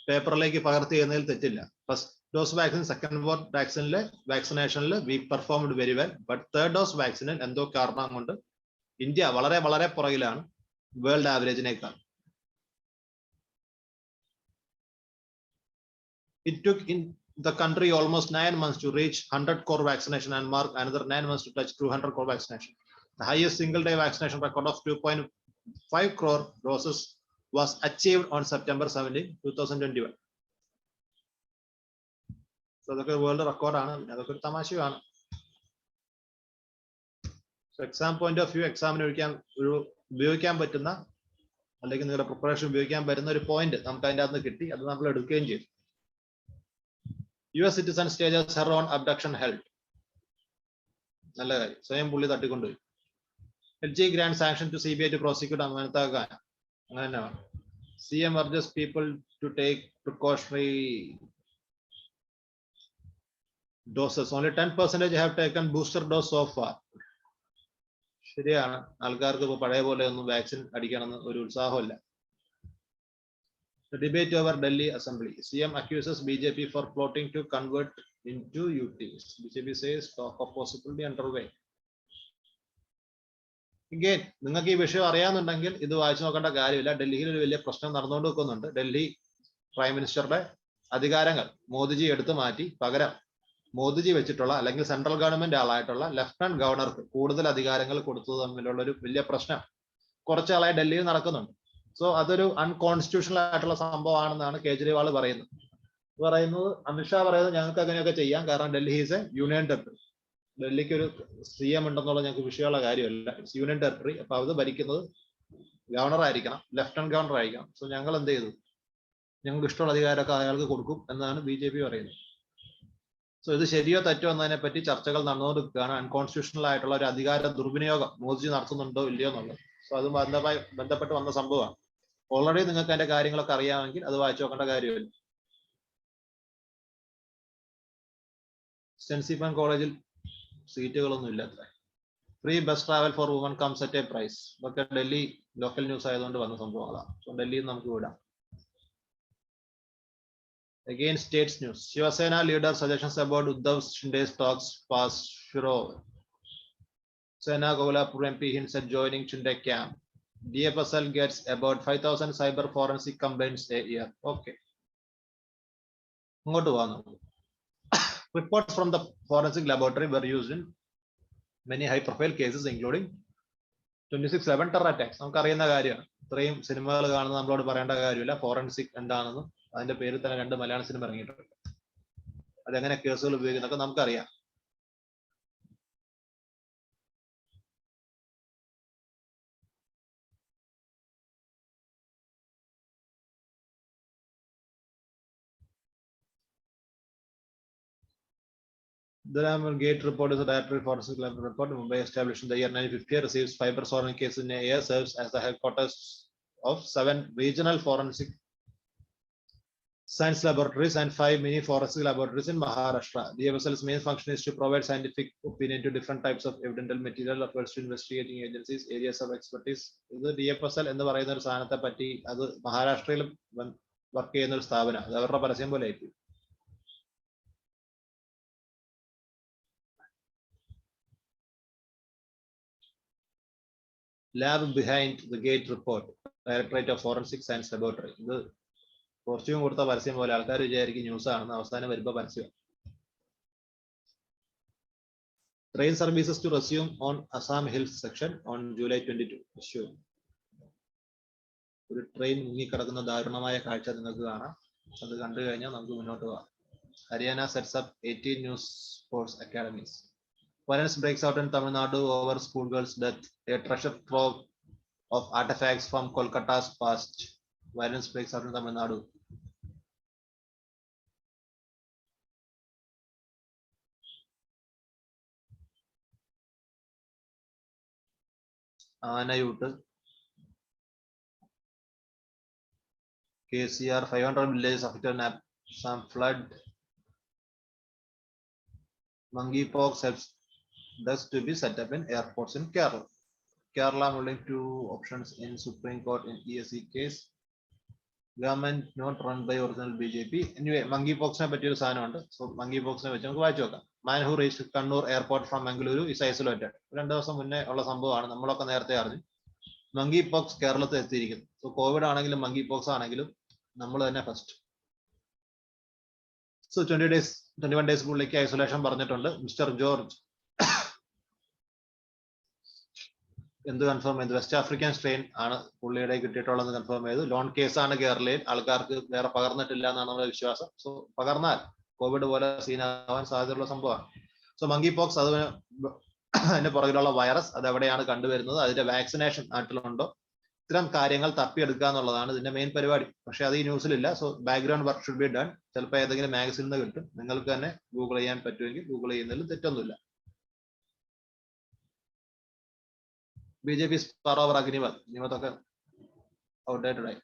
പേപ്പറിലേക്ക് പകർത്തി ചെയ്യുന്നതിൽ തെറ്റില്ല. ഫസ്റ്റ് ഡോസ് വാക്സിൻ, സെക്കൻഡ് വാക്സിനിലെ വാക്സിനേഷനിൽ we performed very well. But third dose വാക്സിനിൽ എന്തോ കാരണം കൊണ്ട് ഇന്ത്യ വളരെ വളരെ പുറകിലാണ് വേൾഡ് ആവറേജിനേക്കാൾ. It took in the country almost 9 months to reach 100 crore vaccination and mark another 9 months to touch 200 crore vaccination. The highest single day vaccination record of 2.5 crore doses was achieved on September 17, 2021. So അതൊക്കെ world റെക്കോർഡാണ്, അതൊക്കെ ഒരു തമാശയാണ്. Exam point of view, എക്സാമിന് ഉപയോഗിക്കാൻ പറ്റുന്ന, അല്ലെങ്കിൽ നിങ്ങളുടെ preparation ഉപയോഗിക്കാൻ പറ്റുന്ന ഒരു പോയിന്റ് നമുക്ക് അതിൻ്റെ അകത്ത് കിട്ടി, അത് നമ്മൾ എടുക്കുകയും ചെയ്തു. US citizen stages her own abduction held. നല്ല കാര്യം, സ്വയം പുള്ളി തട്ടിക്കൊണ്ടുപോയി. LG grant sanction to CBI to prosecute അമനത്താക്കാൻ, അങ്ങനെ തന്നെയാണ്. CM urges people to take precautionary doses. Only 10% have taken booster dose so far. ശരിയാണ്, ആൾക്കാർക്ക് ഇപ്പോൾ പഴയ പോലെ ഒന്നും വാക്സിൻ അടിക്കണമെന്ന് ഒരു ഉത്സാഹമില്ല. The debate over Delhi Assembly. CM accuses BJP for plotting to convert into UTs. BJP says talk of possibility underway. Again, നിങ്ങൾക്ക് ഈ വിഷയം അറിയാമെന്നുണ്ടെങ്കിൽ ഇത് വായിച്ചു നോക്കേണ്ട കാര്യമില്ല. ഡൽഹിയിൽ ഒരു വലിയ പ്രശ്നം നടന്നുകൊണ്ട് വെക്കുന്നുണ്ട്. ഡൽഹി പ്രൈം മിനിസ്റ്ററുടെ അധികാരങ്ങൾ മോദിജി എടുത്തു മാറ്റി പകരം മോദിജി വെച്ചിട്ടുള്ള, അല്ലെങ്കിൽ സെൻട്രൽ ഗവൺമെന്റ് ആളായിട്ടുള്ള ലഫ്റ്റനന്റ് ഗവർണർക്ക് കൂടുതൽ അധികാരങ്ങൾ കൊടുത്തത് തമ്മിലുള്ള ഒരു വലിയ പ്രശ്നം കുറച്ചാളായി ഡൽഹിയിൽ നടക്കുന്നുണ്ട്. സോ അതൊരു അൺകോൺസ്റ്റിറ്റ്യൂഷണൽ ആയിട്ടുള്ള സംഭവമാണെന്നാണ് കേജ്രിവാൾ പറയുന്നത്. അമിത്ഷാ പറയുന്നത് ഞങ്ങൾക്ക് അങ്ങനെയൊക്കെ ചെയ്യാം, കാരണം Delhi is A union territory. ഡൽഹിക്ക് ഒരു CM ഉണ്ടെന്നുള്ള ഞങ്ങൾക്ക് വിഷയമുള്ള കാര്യമല്ല, ഇറ്റ്സ് യൂണിയൻ ടെറിട്ടറി. അപ്പൊ അത് ഭരിക്കുന്നത് ഗവർണർ ആയിരിക്കണം, ലഫ്റ്റനന്റ് ഗവർണർ ആയിരിക്കണം. സോ ഞങ്ങൾ എന്ത് ചെയ്തു, ഞങ്ങൾക്ക് ഇഷ്ടമുള്ള അധികാരമൊക്കെ അയാൾക്ക് കൊടുക്കും എന്നാണ് BJP പറയുന്നത്. സോ ഇത് ശരിയോ തെറ്റോ എന്നതിനെ പറ്റി ചർച്ചകൾ നടന്നുകൊണ്ടിരിക്കുകയാണ്. അൺകോൺസ്റ്റിറ്റ്യൂഷണൽ ആയിട്ടുള്ള ഒരു അധികാര ദുർവിനിയോഗം മോദിജി നടത്തുന്നുണ്ടോ ഇല്ലയോ എന്നുള്ളത്. സോ അത് ബന്ധപ്പെട്ട് വന്ന സംഭവമാണ്. ഓൾറെഡി നിങ്ങൾക്ക് അതിന്റെ കാര്യങ്ങളൊക്കെ അറിയാമെങ്കിൽ അത് വായിച്ചു നോക്കേണ്ട കാര്യമില്ല. സെന്റ് സ്റ്റീഫൻ കോളേജിൽ സീറ്റുകളൊന്നും ഇല്ല. Free bus travel for woman comes at a price. ഇതൊക്കെ ഡൽഹി ലോക്കൽ ന്യൂസ് ആയതുകൊണ്ട് വന്ന സംഭവങ്ങളാണ്. സോ ഡൽഹിയിൽ നമുക്ക് വിടാം. Again, states news. Shivasena leader suggestions about Uddhav Shinde's talks pass Shirov. Sena Golapur MP hints at joining Shinde camp. DFSL gets about 5,000 cyber forensic complaints a year. Okay. ഇങ്ങോട്ട് പോകാം നമുക്ക്. Reports from the forensic laboratory were used in many high-profile cases, including 26/11 terror attacks. നമുക്ക് അറിയുന്ന കാര്യമാണ്. ഇത്രയും സിനിമകൾ കാണുന്നത് നമ്മളോട് പറയേണ്ട കാര്യമില്ല. ഫോറൻസിക് എന്താണെന്നും അതിന്റെ പേരിൽ തന്നെ 2 മലയാള സിനിമ ഇറങ്ങിയിട്ടുണ്ട്. അതെങ്ങനെ കേസുകൾ ഉപയോഗിക്കുന്നതൊക്കെ നമുക്കറിയാം. The Gate report is a directory forensic lab report. Mumbai, established in the year 1950, receives 5 sovereign cases in a year, serves as the headquarters of 7 regional forensic science laboratories and 5 mini forensic laboratories in Maharashtra. The DFSL's main function is to provide scientific opinion to different types of evidential material refers to investigating agencies, areas of expertise. The DFSL എന്ന് പറയുന്ന ഒരു സാധനത്തെ പറ്റി അത് മഹാരാഷ്ട്രയിൽ work ചെയ്യുന്ന ഒരു സ്ഥാപനം. അത് അവരുടെ പരസ്യം പോലെ ആയിരിക്കും. Lab behind the gate report, Directorate of Forensic Science Laboratory. ഇത് കുറച്ചും കൊടുത്ത പരസ്യം പോലെ ആൾക്കാർ വിചാരിക്കും ന്യൂസ് ആണെന്ന്, അവസാനം വരുമ്പോൾ പരസ്യം. Train services to resume on Assam Hills section on July 22. Sure. ഒരു ട്രെയിൻ മുങ്ങിക്കിടക്കുന്ന ദാരുണമായ കാഴ്ച നിങ്ങൾക്ക് കാണാം. അത് കണ്ടു കഴിഞ്ഞാൽ നമുക്ക് മുന്നോട്ട് പോകാം. Haryana sets up 18 new sports academies. Violence breaks out in Tamil Nadu over schoolgirl's death. A treasure trove of artifacts from Kolkata's past. Violence breaks out in Tamil Nadu. Anayut. KCR 500 villages affected in some flood. Monkeypox helps thus to be set up in airports in Kerala. Kerala holding 2 options in Supreme Court in ESC case. Government not run by original BJP. Anyway, monkeypox ne പറ്റിയൊരു സാധനമുണ്ട്. So monkeypox നെ വെച്ച് നമുക്ക് വായിച്ചു നോക്കാം. Man who reached Kannur airport from Mangaluru is isolated. 2 ദിവസം മുന്നേ ഉള്ള സംഭവമാണ്. നമ്മളൊക്കെ നേരത്തെ അറിഞ്ഞു. monkeypox കേരളത്തിൽ എത്തിയിരിക്കുന്നു. So കോവിഡ് ആണെങ്കിലും monkeypox ആണെങ്കിലും നമ്മൾ തന്നെ ഫസ്റ്റ്. So 21 days പുള്ളിക്ക് ഐസൊലേഷൻ പറഞ്ഞിട്ടുണ്ട്. മിസ്റ്റർ ജോർജ് എന്ത് കൺഫേം ചെയ്തു? വെസ്റ്റ് ആഫ്രിക്കൻ സ്ട്രെയിൻ ആണ് പുള്ളിയുടെ കിട്ടിയിട്ടുള്ളത് കൺഫേം ചെയ്തു. ലോൺ കേസാണ് കേരളയിൽ. ആൾക്കാർക്ക് വേറെ പകർന്നിട്ടില്ല എന്നാണ് നമ്മുടെ വിശ്വാസം. സോ പകർന്നാൽ കോവിഡ് പോലെ സീനാവാൻ സാധ്യതയുള്ള സംഭവമാണ്. സോ monkeypox അതിന്റെ പുറകിലുള്ള വൈറസ് അത് എവിടെയാണ് കണ്ടുവരുന്നത്, അതിന്റെ വാക്സിനേഷൻ നാട്ടിലുണ്ടോ, ഇത്തരം കാര്യങ്ങൾ തപ്പിയെടുക്കുക എന്നുള്ളതാണ് ഇതിന്റെ മെയിൻ പരിപാടി. പക്ഷെ അത് ഈ ന്യൂസിലില്ല. So background work should be done. ചിലപ്പോൾ ഏതെങ്കിലും മാഗസിനിൽ നിന്ന് കിട്ടും. നിങ്ങൾക്ക് തന്നെ ഗൂഗിൾ ചെയ്യാൻ പറ്റുമെങ്കിൽ ഗൂഗിൾ ചെയ്യുന്നതിൽ തെറ്റൊന്നുമില്ല. BJP power over Agnivat. Nivathaka outdated.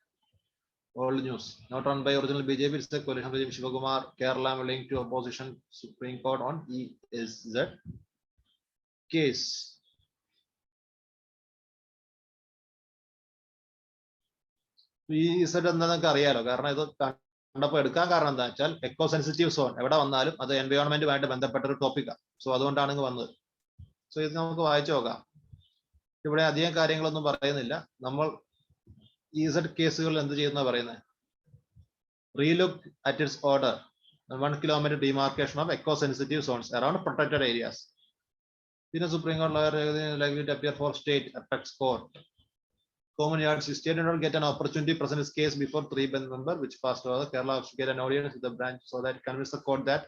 Old news. Not run by original BJP. It's the coalition regime. Shivakumar, Kerala willing to opposition Supreme Court on ESZ case. ESZ എന്താണെന്നൊക്കെ അറിയാലോ. കാരണം ഇത് കണ്ടപ്പോൾ എടുക്കാൻ കാരണം എന്താ വെച്ചാൽ എക്കോ സെൻസിറ്റീവ് സോൺ എവിടെ വന്നാലും അത് എൻവയോൺമെന്റുമായിട്ട് ബന്ധപ്പെട്ട ഒരു ടോപ്പിക്കാണ്. സോ അതുകൊണ്ടാണ് ഇങ്ങ് വന്നത്. സോ ഇത് നമുക്ക് വായിച്ചു നോക്കാം. ഇവിടെ അധികം കാര്യങ്ങളൊന്നും പറയുന്നില്ല. നമ്മൾ EZ കേസുകൾ എന്ത് ചെയ്യുന്ന പറയുന്നത്? റീലുക്ക് at its order 1 kilometer demarcation of eco sensitive zones around protected areas. പിന്നെ സുപ്രീം കോടതി likely to appear for state apex court. Common yards state did not get an opportunity to present his case before 3-bench member which passed over. Kerala has to get an audience with the branch so that convince the court that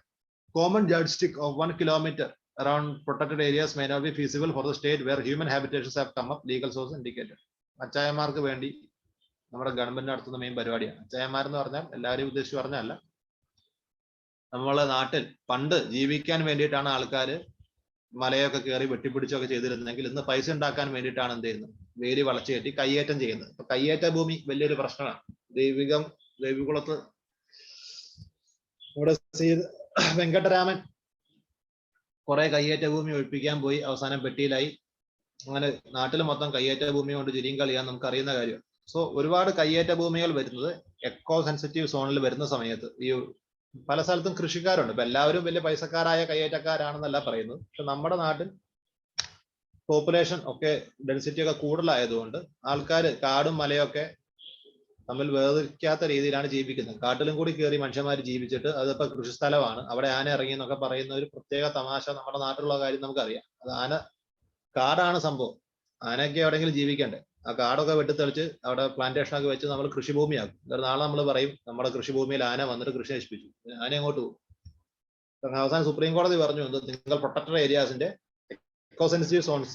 common yardstick of 1 kilometer around protected areas may not be feasible for the state where human habitations have come up, legal source indicated. അച്ചായന്മാർക്ക് വേണ്ടി നമ്മുടെ government നടത്തുന്ന main പരിപാടിയാണ്. അച്ചായന്മാരെന്ന് പറഞ്ഞാൽ എല്ലാവരെയും ഉദ്ദേശിച്ച് പറഞ്ഞല്ല. നമ്മളെ നാട്ടിൽ പണ്ട് ജീവിക്കാൻ വേണ്ടിയിട്ടാണ് ആൾക്കാർ മലയൊക്കെ കയറി വെട്ടിപ്പിടിച്ചൊക്കെ ചെയ്തിരുന്നെങ്കിൽ ഇന്ന് പൈസ ഉണ്ടാക്കാൻ വേണ്ടിയിട്ടാണ് എന്ത് ചെയ്യുന്നത്? വേലി വളച്ചു കയറ്റി കയ്യേറ്റം ചെയ്യുന്നത്. ഇപ്പൊ കയ്യേറ്റ ഭൂമി വലിയൊരു പ്രശ്നമാണ്. ദേവികുളത്ത് ഇവിടെ വെങ്കട്ടരാമൻ കുറെ കയ്യേറ്റ ഭൂമി ഒഴിപ്പിക്കാൻ പോയി, അവസാനം പെട്ടിയിലായി. അങ്ങനെ നാട്ടിൽ മൊത്തം കയ്യേറ്റ ഭൂമി കൊണ്ട് ചിരിയും കളിയാൻ നമുക്ക് അറിയുന്ന കാര്യം. സോ ഒരുപാട് കയ്യേറ്റ ഭൂമികൾ വരുന്നത് എക്കോ സെൻസിറ്റീവ് സോണിൽ വരുന്ന സമയത്ത് ഈ പല സ്ഥലത്തും കൃഷിക്കാരുണ്ട്. ഇപ്പൊ എല്ലാവരും വലിയ പൈസക്കാരായ കയ്യേറ്റക്കാരാണെന്നല്ല പറയുന്നത്. പക്ഷെ നമ്മുടെ നാട്ടിൽ പോപ്പുലേഷൻ ഒക്കെ ഡെൻസിറ്റി ഒക്കെ കൂടുതലായതുകൊണ്ട് ആൾക്കാർ കാടും മലയൊക്കെ തമ്മിൽ വേർതിരിക്കാത്ത രീതിയിലാണ് ജീവിക്കുന്നത്. കാട്ടിലും കൂടി കയറി മനുഷ്യന്മാർ ജീവിച്ചിട്ട് അതിപ്പോ കൃഷിസ്ഥലമാണ്, അവിടെ ആന ഇറങ്ങി എന്നൊക്കെ പറയുന്ന ഒരു പ്രത്യേക തമാശ നമ്മുടെ നാട്ടിലുള്ള കാര്യം നമുക്കറിയാം. അത് കാടാണ് സംഭവം. ആനയ്ക്ക് എവിടെയെങ്കിലും ജീവിക്കണ്ടേ? ആ കാടൊക്കെ വെട്ടിത്തെളിച്ച് അവിടെ പ്ലാന്റേഷൻ ഒക്കെ വെച്ച് നമ്മൾ കൃഷിഭൂമിയാക്കും. നാളെ നമ്മൾ പറയും നമ്മുടെ കൃഷിഭൂമിയിൽ ആന വന്നിട്ട് കൃഷി നശിപ്പിച്ചു. ആന അങ്ങോട്ട് പോകും. അവസാനം സുപ്രീം കോടതി പറഞ്ഞു, നിങ്ങൾ പ്രൊട്ടക്റ്റഡ് ഏരിയാസിന്റെ എക്കോ സെൻസിറ്റീവ് സോൺസ്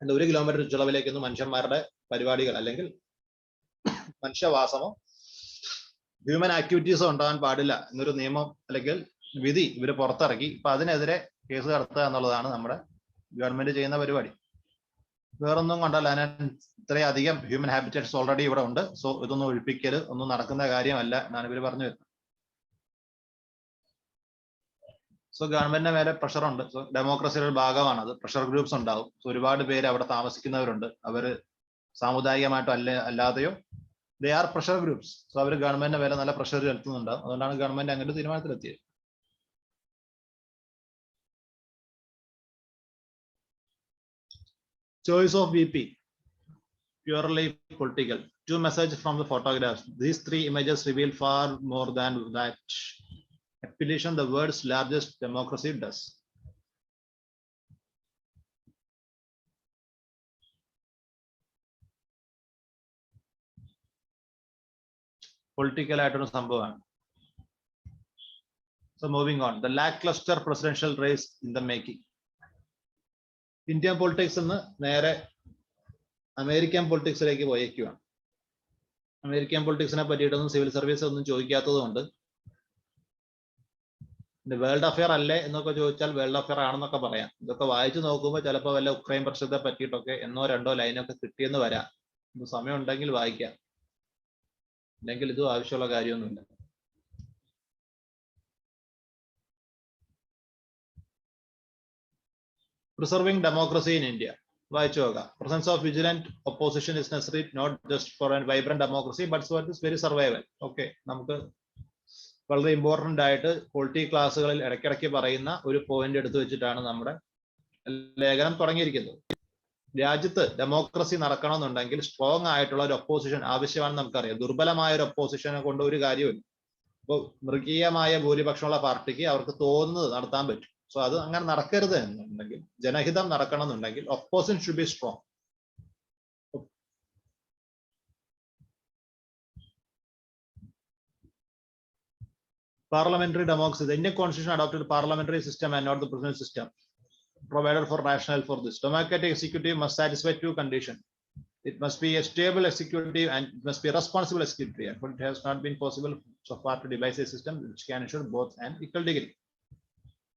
1 കിലോമീറ്റർ ചുറ്റളവിലേക്കൊന്നും മനുഷ്യന്മാരുടെ പരിപാടികൾ അല്ലെങ്കിൽ മനുഷ്യവാസമോ ഹ്യൂമൻ ആക്ടിവിറ്റീസോ ഉണ്ടാകാൻ പാടില്ല എന്നൊരു നിയമം അല്ലെങ്കിൽ വിധി ഇവര് പുറത്തിറക്കി. ഇപ്പൊ അതിനെതിരെ കേസ് നടത്തുക എന്നുള്ളതാണ് നമ്മുടെ ഗവൺമെന്റ് ചെയ്യുന്ന പരിപാടി. വേറൊന്നും കൊണ്ടല്ല, ഇത്രയധികം ഹ്യൂമൻ ഹാബിറ്റേറ്റ്സ് ഓൾറെഡി ഇവിടെ ഉണ്ട്. സോ ഇതൊന്നും ഒഴിപ്പിക്കൽ ഒന്നും നടക്കുന്ന കാര്യമല്ല എന്നാണ് ഇവർ പറഞ്ഞു വരുന്നത്. സോ ഗവൺമെന്റിന്റെ മേലെ പ്രഷർ ഉണ്ട്. സോ ഡെമോക്രസിയുടെ ഒരു ഭാഗമാണത്. പ്രഷർ ഗ്രൂപ്പ്സ് ഉണ്ടാവും. സോ ഒരുപാട് പേര് അവിടെ താമസിക്കുന്നവരുണ്ട്. അവര് സാമുദായികമായിട്ടോ അല്ലാതെയോ they are pressure groups. So അവർ ഗവൺമെന്റിന്റെ മേലെ നല്ല പ്രഷർ ചെലുത്തുന്നുണ്ടാവും. അതുകൊണ്ടാണ് ഗവൺമെന്റ് അങ്ങനത്തെ തീരുമാനത്തിലെത്തിയത്. Choice of VP, purely political. 2 messages from the photographs. These 3 images reveal far more than that appellation the world's largest democracy does. Political ആയിട്ടൊരു സംഭവമാണ്. So moving on, the lackluster presidential race in the making. Indian politics നിന്ന് നേരെ American പൊളിറ്റിക്സിലേക്ക് പോയേക്കുകയാണ്. American പൊളിറ്റിക്സിനെ പറ്റിയിട്ടൊന്നും civil service ഒന്നും ചോദിക്കാത്തത് കൊണ്ട് world affair അല്ലേ എന്നൊക്കെ ചോദിച്ചാൽ world affair ആണെന്നൊക്കെ പറയാം. ഇതൊക്കെ വായിച്ചു നോക്കുമ്പോൾ ചിലപ്പോൾ വല്ല ഉക്രൈൻ പ്രശ്നത്തെ പറ്റിയിട്ടൊക്കെ 1-2 ലൈനൊക്കെ കിട്ടിയെന്ന് വരാം. ഇത് സമയം ഉണ്ടെങ്കിൽ വായിക്കാം, അല്ലെങ്കിൽ ഇതും ആവശ്യമുള്ള കാര്യമൊന്നുമില്ല. Preserving democracy in India. വായിച്ചു നോക്കാം. Presence of vigilant opposition is necessary not just for a vibrant democracy but for this very survival. Okay, നമുക്ക് വളരെ ഇമ്പോർട്ടന്റ് ആയിട്ട് പൊളിറ്റി ക്ലാസ്സുകളിൽ ഇടയ്ക്കിടയ്ക്ക് പറയുന്ന ഒരു പോയിന്റ് എടുത്തു വെച്ചിട്ടാണ് നമ്മുടെ ലേഖനം തുടങ്ങിയിരിക്കുന്നത്. രാജ്യത്ത് ഡെമോക്രസി നടക്കണമെന്നുണ്ടെങ്കിൽ സ്ട്രോങ് ആയിട്ടുള്ള ഒരു ഒപ്പോസിഷൻ ആവശ്യമാണെന്ന് നമുക്കറിയാം. ദുർബലമായ ഒരു ഒപ്പോസിഷനെ കൊണ്ട് ഒരു കാര്യമില്ല. ഇപ്പോൾ മൃഗീയമായ ഭൂരിപക്ഷമുള്ള പാർട്ടിക്ക് അവർക്ക് തോന്നുന്നത് നടത്താൻ പറ്റും. സോ അത് അങ്ങനെ നടക്കരുത് എന്നുണ്ടെങ്കിൽ, ജനഹിതം നടക്കണം എന്നുണ്ടെങ്കിൽ opposition should be strong. Parliamentary democracy. The Indian Constitution adopted a parliamentary system and not the presidential system. Provided for rationale for this. Democratic executive must satisfy 2 conditions. It must be a stable executive and it must be a responsible executive. But it has not been possible so far to devise a system which can ensure both an equal degree.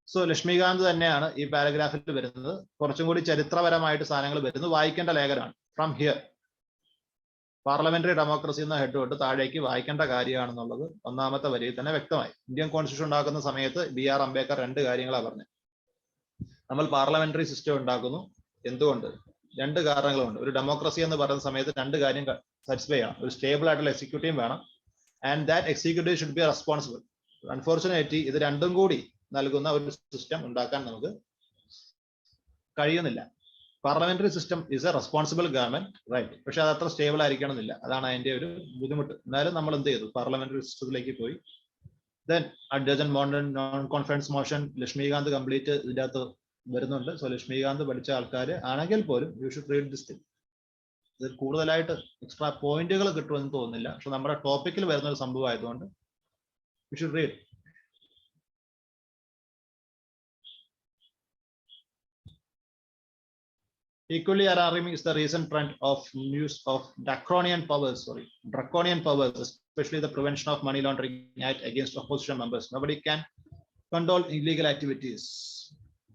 So Laxmikant തന്നെയാണ് ഈ പാരഗ്രാഫിൽ വരുന്നത്. കുറച്ചും കൂടി ചരിത്രപരമായിട്ട് സാധനങ്ങൾ വരുന്നത് വായിക്കേണ്ട ലേഖനമാണ്. From here parliamentary democracy എന്ന head തൊട്ട് താഴേക്ക് വായിക്കേണ്ട കാര്യമാണെന്നുള്ളത് ഒന്നാമത്തെ വരിയിൽ തന്നെ വ്യക്തമായി. ഇന്ത്യൻ കോൺസ്റ്റിറ്റ്യൂഷൻ ഉണ്ടാക്കുന്ന സമയത്ത് BR അംബേദ്കർ 2 കാര്യങ്ങളാണ് പറഞ്ഞത്. നമ്മൾ പാർലമെന്ററി സിസ്റ്റം ഉണ്ടാക്കുന്നു. എന്തുകൊണ്ട്? 2 കാരണങ്ങളുണ്ട്. ഒരു ഡെമോക്രസി എന്ന് പറയുന്ന സമയത്ത് 2 കാര്യം സാറ്റിസ്ഫൈ ആണ്. ഒരു സ്റ്റേബിൾ ആയിട്ടുള്ള എക്സിക്യൂട്ടീവ് വേണം, and that executive should be responsible. Unfortunately ഇത് രണ്ടും കൂടി നൽകുന്ന ഒരു സിസ്റ്റം ഉണ്ടാക്കാൻ നമുക്ക് കഴിയുന്നില്ല. Parliamentary system is a responsible government, right, പക്ഷെ അത് അത്ര സ്റ്റേബിൾ ആയിരിക്കണമെന്നില്ല. അതാണ് അതിന്റെ ഒരു ബുദ്ധിമുട്ട്. എന്നാലും നമ്മൾ എന്ത് ചെയ്തു? പാർലമെന്ററി സിസ്റ്റത്തിലേക്ക് പോയി. Then adjacent non confidence motion Laxmikant complete ഇതിന്റെ അകത്ത് വരുന്നുണ്ട്. സോ ലക്ഷ്മികാന്ത് പഠിച്ച ആൾക്കാർ ആണെങ്കിൽ പോലും you should read this thing. ഇത് കൂടുതലായിട്ട് എക്സ്ട്രാ പോയിന്റുകൾ കിട്ടുമെന്ന് തോന്നുന്നില്ല, പക്ഷെ നമ്മുടെ ടോപ്പിക്കിൽ വരുന്ന ഒരു സംഭവം ആയതുകൊണ്ട് you should read. Equally alarming is the recent trend of use of draconian powers, especially the Prevention of Money Laundering Act against opposition members. Nobody can condone illegal activities.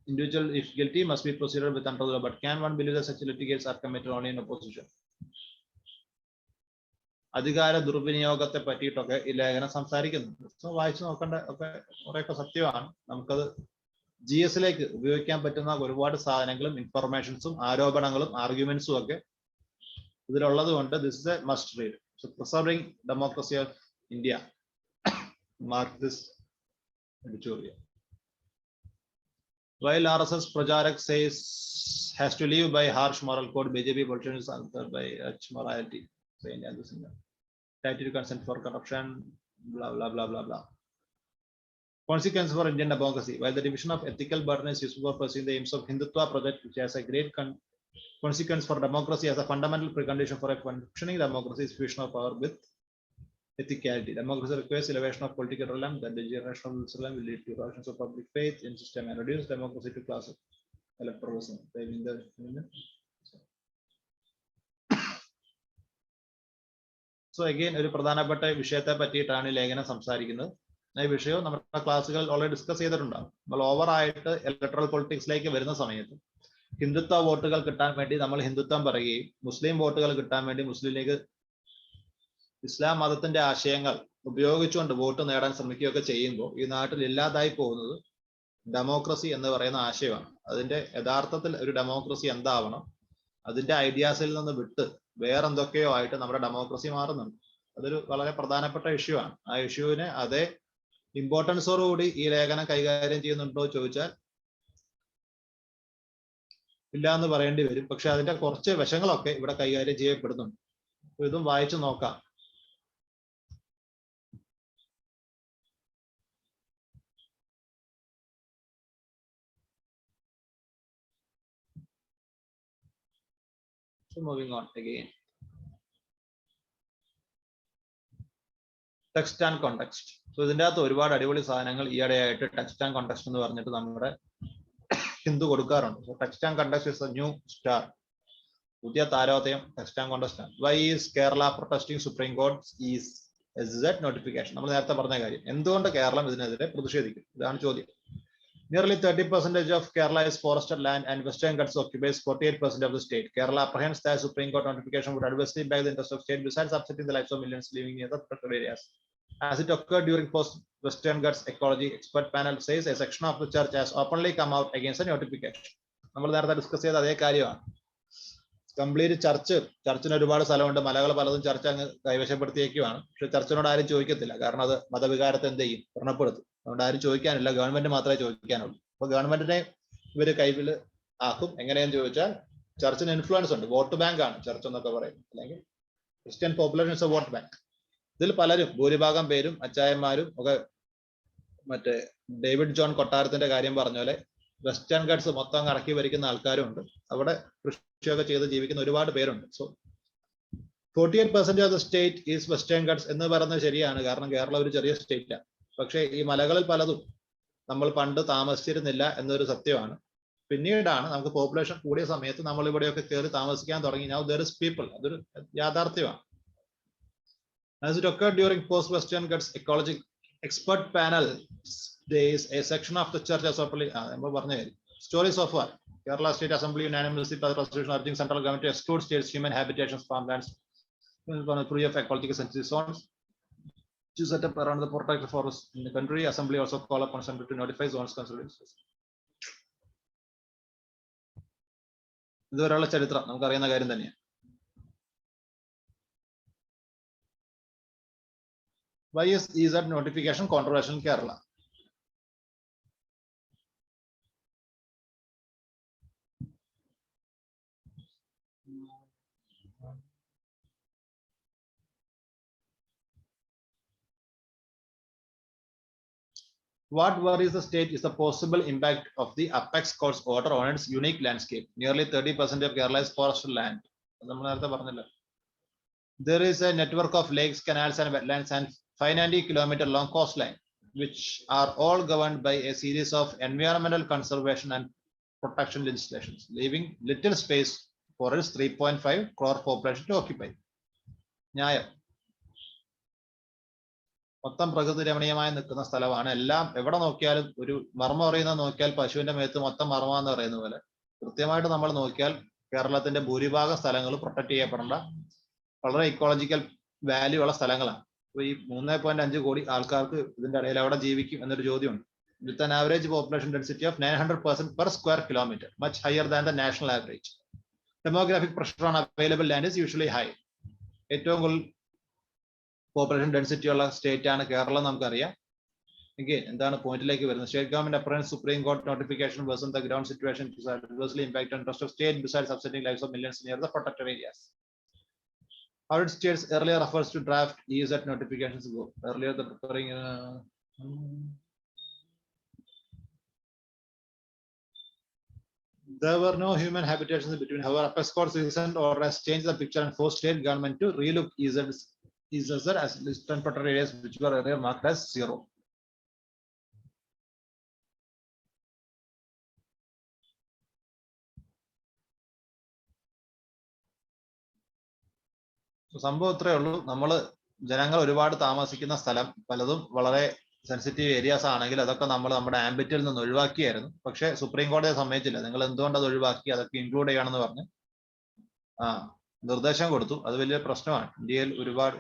Individual, if guilty, must be proceeded with under the law. But can one believe that such litigations are committed only in opposition? അധികാര ദുർവിനിയോഗത്തെ പറ്റിയിട്ടൊക്കെ ഈ ലേഖനം സംസാരിക്കുന്നുണ്ട്. So വായിച്ചു നോക്കേണ്ട ഒക്കെ കുറേയൊക്കെ സത്യമാണ്. നമുക്കത് GS ലേക്ക് ഉപയോഗിക്കാൻ പറ്റുന്ന ഒരുപാട് സാധനങ്ങളും ഇൻഫർമേഷൻസും ആരോപണങ്ങളും ആർഗ്യുമെന്റ്സും ഒക്കെ ഇതിലുള്ളത് കൊണ്ട് this is A must read. So preserving democracy of India, mark this editorial. While RSS Pracharak says has to live by harsh moral code, BJP politicians answer by harsh morality. right to consent for corruption, blah blah blah blah blah. Consequences for Indian democracy. While the division of ethical burden is useful for pursuing the aims of Hindutva project, which has a great consequence for democracy as a fundamental precondition for a functioning democracy, is fusion of power with ethicality. Democracy requires elevation of political realm. That the generation of this realm will lead to erosions of public faith in system and reduce democracy to class electoralism. So again, ഒരു പ്രധാനപ്പെട്ട വിഷയത്തെ പറ്റിയിട്ടാണ് ഈ ലേഖനം സംസാരിക്കുന്നത്. ഈ വിഷയം നമ്മുടെ ക്ലാസ്സുകൾ ഓൾറെഡി ഡിസ്കസ് ചെയ്തിട്ടുണ്ടാകും. നമ്മൾ ഓവറായിട്ട് ഇലക്ട്രൽ പൊളിറ്റിക്സിലേക്ക് വരുന്ന സമയത്ത് ഹിന്ദുത്വ വോട്ടുകൾ കിട്ടാൻ വേണ്ടി നമ്മൾ ഹിന്ദുത്വം പറയുകയും മുസ്ലിം വോട്ടുകൾ കിട്ടാൻ വേണ്ടി മുസ്ലിം ലീഗ് ഇസ്ലാം മതത്തിന്റെ ആശയങ്ങൾ ഉപയോഗിച്ചുകൊണ്ട് വോട്ട് നേടാൻ ശ്രമിക്കുകയൊക്കെ ചെയ്യുമ്പോൾ ഈ നാട്ടിൽ ഇല്ലാതായി പോകുന്നത് ഡെമോക്രസി എന്ന് പറയുന്ന ആശയമാണ്. അതിന്റെ യഥാർത്ഥത്തിൽ ഒരു ഡെമോക്രസി എന്താവണം, അതിന്റെ ഐഡിയാസിൽ നിന്ന് വിട്ട് വേറെന്തൊക്കെയോ ആയിട്ട് നമ്മുടെ ഡെമോക്രസി മാറുന്നുണ്ട്. അതൊരു വളരെ പ്രധാനപ്പെട്ട ഇഷ്യൂ ആണ്. ആ ഇഷ്യൂവിനെ അതേ ഇമ്പോർട്ടൻസോടുകൂടി ഈ ലേഖനം കൈകാര്യം ചെയ്യുന്നുണ്ടോ ചോദിച്ചാൽ ഇല്ല എന്ന് പറയേണ്ടി വരും. പക്ഷെ അതിന്റെ കുറച്ച് വശങ്ങളൊക്കെ ഇവിടെ കൈകാര്യം ചെയ്യപ്പെടുന്നുണ്ട്. ഇതും വായിച്ചു നോക്കാം. So moving on again. Text and context. So ഇതിൻ്റെ അകത്ത് ഒരുപാട് അടിപൊളി സാധനങ്ങൾ ഈയിടെയായിട്ട് ടെക്സ്റ്റ് ആൻഡ് കോണ്ടെക്സ്റ്റ് എന്ന് പറഞ്ഞിട്ട് നമ്മുടെ ഹിന്ദു കൊടുക്കാറുണ്ട്. So text and context is a new star. പുതിയ താരോദയം ടെക്സ്റ്റ് ആൻഡ് കോണ്ടെക്സ്റ്റ് ആണ്. Why is Kerala protesting Supreme Court is SZ notification? നമ്മൾ നേരത്തെ പറഞ്ഞ കാര്യം. എന്തുകൊണ്ട് കേരളം ഇതിനെതിരെ പ്രതിഷേധിക്കും? ഇതാണ് ചോദ്യം. Nearly 30% of Kerala is forested land and Western Ghats occupies 48% of the state. Kerala apprehends that Supreme Court notification would adversely impact the interest of state besides upsetting the lives of millions living near the protected areas. As it occurred during post-Western Ghats ecology expert panel says, a section of the church has openly come out against the notification. നമ്മൾ നേരത്തെ discuss ചെയ്ത അതേ കാര്യമാണ്. Complete ചർച്ചിന് ഒരുപാട് സ്ഥലമുണ്ട്, മലകൾ പലതും ചർച്ച അങ്ങ് കൈവശപ്പെടുത്തിയേക്കുവാണ്. പക്ഷെ ചർച്ചിനോട് ആരും ചോദിക്കത്തില്ല, കാരണം അത് മതവികാരത്തെ എന്ത് ചെയ്യും, വ്രണപ്പെടുത്തും. അതുകൊണ്ട് ആരും ചോദിക്കാനില്ല, ഗവൺമെന്റ് മാത്രമേ ചോദിക്കാനുള്ളൂ. അപ്പൊ ഗവൺമെന്റിനെ ഇവര് കൈവിൽ ആക്കും. എങ്ങനെയെന്ന് ചോദിച്ചാൽ ചർച്ചിന് ഇൻഫ്ലുവൻസ് ഉണ്ട്, വോട്ട് ബാങ്ക് ആണ് ചർച്ച് എന്നൊക്കെ പറയും, അല്ലെങ്കിൽ Christian population is A vote bank. ഇതിൽ പലരും, ഭൂരിഭാഗം പേരും അച്ചായന്മാരും ഒക്കെ മറ്റേ ഡേവിഡ് ജോൺ കൊട്ടാരത്തിന്റെ കാര്യം പറഞ്ഞ പോലെ വെസ്റ്റേൺ ഗട്ട്സ് മൊത്തം കറക്കി ഭരിക്കുന്ന ആൾക്കാരും ഉണ്ട്. അവിടെ കൃഷിയൊക്കെ ചെയ്ത് ജീവിക്കുന്ന ഒരുപാട് പേരുണ്ട്. So 48% of the state is western guts എന്ന് പറയുന്നത് ശരിയാണ്, കാരണം കേരളം ഒരു ചെറിയ സ്റ്റേറ്റാണ്. പക്ഷേ ഈ മലകളിൽ പലതും നമ്മൾ പണ്ട് താമസിച്ചിരുന്നില്ല എന്നൊരു സത്യമാണ്. പിന്നീടാണ് നമുക്ക് പോപ്പുലേഷൻ കൂടിയ സമയത്ത് നമ്മൾ ഇവിടെയൊക്കെ കയറി താമസിക്കാൻ തുടങ്ങി. Now there is people. അതൊരു യാഥാർത്ഥ്യമാണ്. As it occurred during post-Western Ghats ecology expert panel days, a section of the church assembly, stories of war. Kerala State Assembly unanimously passed a resolution urging central government to exclude states' human habitations, farmlands, free of ecological sensitive zones to set up around the protected forests in the country. Assembly also called upon Assembly to notify zones conservation. ഇതുവരെയുള്ള ചരിത്രം നമുക്കറിയുന്ന കാര്യം തന്നെയാണ്. Why is EZ notification controversial in Kerala? What worries the state is the possible impact of the apex court's order on its unique landscape. Nearly 30% of Kerala is forested land. There is a network of lakes, canals, and wetlands, and 590-kilometer long coastline, which are all governed by a series of environmental conservation and protection legislations, leaving little space for its 3.5 crore population to occupy. ന്യായം. മൊത്തം പ്രകൃതി രമണീയമായി നിൽക്കുന്ന സ്ഥലമാണ്. എല്ലാം എവിടെ നോക്കിയാലും ഒരു മർമ്മം അറിയുന്ന നോക്കിയാൽ പശുവിന്റെ മേത്ത് മൊത്തം മർമ്മ എന്ന് പറയുന്ന പോലെ കൃത്യമായിട്ട് നമ്മൾ നോക്കിയാൽ കേരളത്തിന്റെ ഭൂരിഭാഗം സ്ഥലങ്ങൾ പ്രൊട്ടക്ട് ചെയ്യപ്പെടേണ്ട വളരെ ഇക്കോളജിക്കൽ വാല്യൂ ഉള്ള സ്ഥലങ്ങളാണ്. അപ്പൊ ഈ 3.5 കോടി ആൾക്കാർക്ക് ഇതിന്റെ ഇടയിൽ എവിടെ ജീവിക്കും എന്നൊരു ചോദ്യമുണ്ട്. With an average population density of 900% per square kilometer, much higher than the national average. Demographic pressure on available land is usually high. ഏറ്റവും കൂടുതൽ പോപ്പുലേഷൻ ഡെൻസിറ്റി ഉള്ള സ്റ്റേറ്റ് ആണ് കേരളം, നമുക്കറിയാം. Again, എന്താണ് പോയിന്റിലേക്ക് വരുന്നത്? State government apprehends Supreme Court notification versus the ground situation to adversely impact on trust of state besides upsetting lives of millions near the protected areas. How it states earlier refers to draft EZ notifications go. Earlier the preparing. There were no human habitations between. However, Apex Court's recent order has changed the picture and forced state government to relook EZ as listed and protected areas which were earlier marked as 0. സംഭവം ഇത്രയേ ഉള്ളൂ. നമ്മൾ ജനങ്ങൾ ഒരുപാട് താമസിക്കുന്ന സ്ഥലം പലതും വളരെ സെൻസിറ്റീവ് ഏരിയാസ് ആണെങ്കിൽ അതൊക്കെ നമ്മൾ നമ്മുടെ ആംബിറ്റിൽ നിന്ന് ഒഴിവാക്കിയായിരുന്നു. പക്ഷേ സുപ്രീം കോടതിയെ സമ്മതിച്ചില്ല. നിങ്ങൾ എന്തുകൊണ്ട് അത് ഒഴിവാക്കി, അതൊക്കെ ഇൻക്ലൂഡ് ചെയ്യണമെന്ന് പറഞ്ഞ് നിർദ്ദേശം കൊടുത്തു. അത് വലിയ പ്രശ്നമാണ്.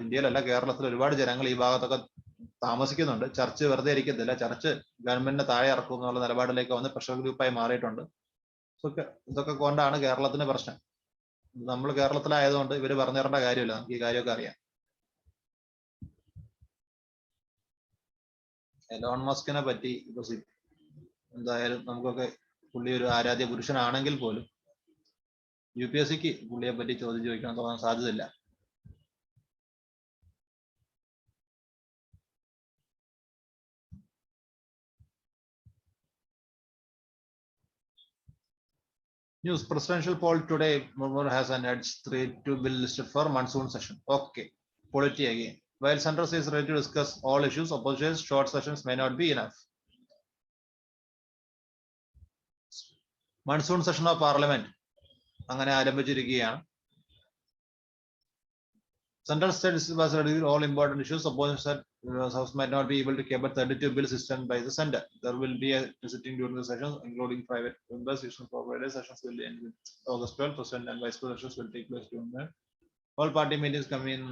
ഇന്ത്യയിലല്ല, കേരളത്തിൽ ഒരുപാട് ജനങ്ങൾ ഈ ഭാഗത്തൊക്കെ താമസിക്കുന്നുണ്ട്. ചർച്ച് വെറുതെ ഇരിക്കത്തില്ല. ചർച്ച് ഗവൺമെന്റിനെ താഴെ ഇറക്കും എന്നുള്ള നിലപാടിലേക്ക് വന്ന് പ്രഷർ ഗ്രൂപ്പായി മാറിയിട്ടുണ്ട്. ഇതൊക്കെ കൊണ്ടാണ് കേരളത്തിന് പ്രശ്നം. നമ്മൾ കേരളത്തിലായതുകൊണ്ട് ഇവര് പറഞ്ഞു തരേണ്ട കാര്യമില്ല, നമുക്ക് ഈ കാര്യമൊക്കെ അറിയാം. എലോൺ മസ്കിനെ പറ്റി എന്തായാലും നമുക്കൊക്കെ, പുള്ളി ഒരു ആരാധ്യ പുരുഷനാണെങ്കിൽ പോലും UPSCക്ക് പുള്ളിയെ പറ്റി ചോദ്യം ചോദിക്കാൻ തോന്നാൻ സാധ്യതയില്ല. News: presidential poll today. Murmur has an edge 3-2 bill listed for monsoon session. Okay. Polity again. While Central is ready to discuss all issues, opposition short sessions may not be enough. Monsoon session of Parliament അങ്ങനെ ആരംഭിച്ചിരിക്കുകയാണ്. Central States was ready with all important issues. Opposition said House might not be able to keep 32 bills system by the center. There will be a sitting during the session, including private members. Sessions for Friday sessions will end with August 12. President and Vice President sessions will take place during that. All party meetings come in.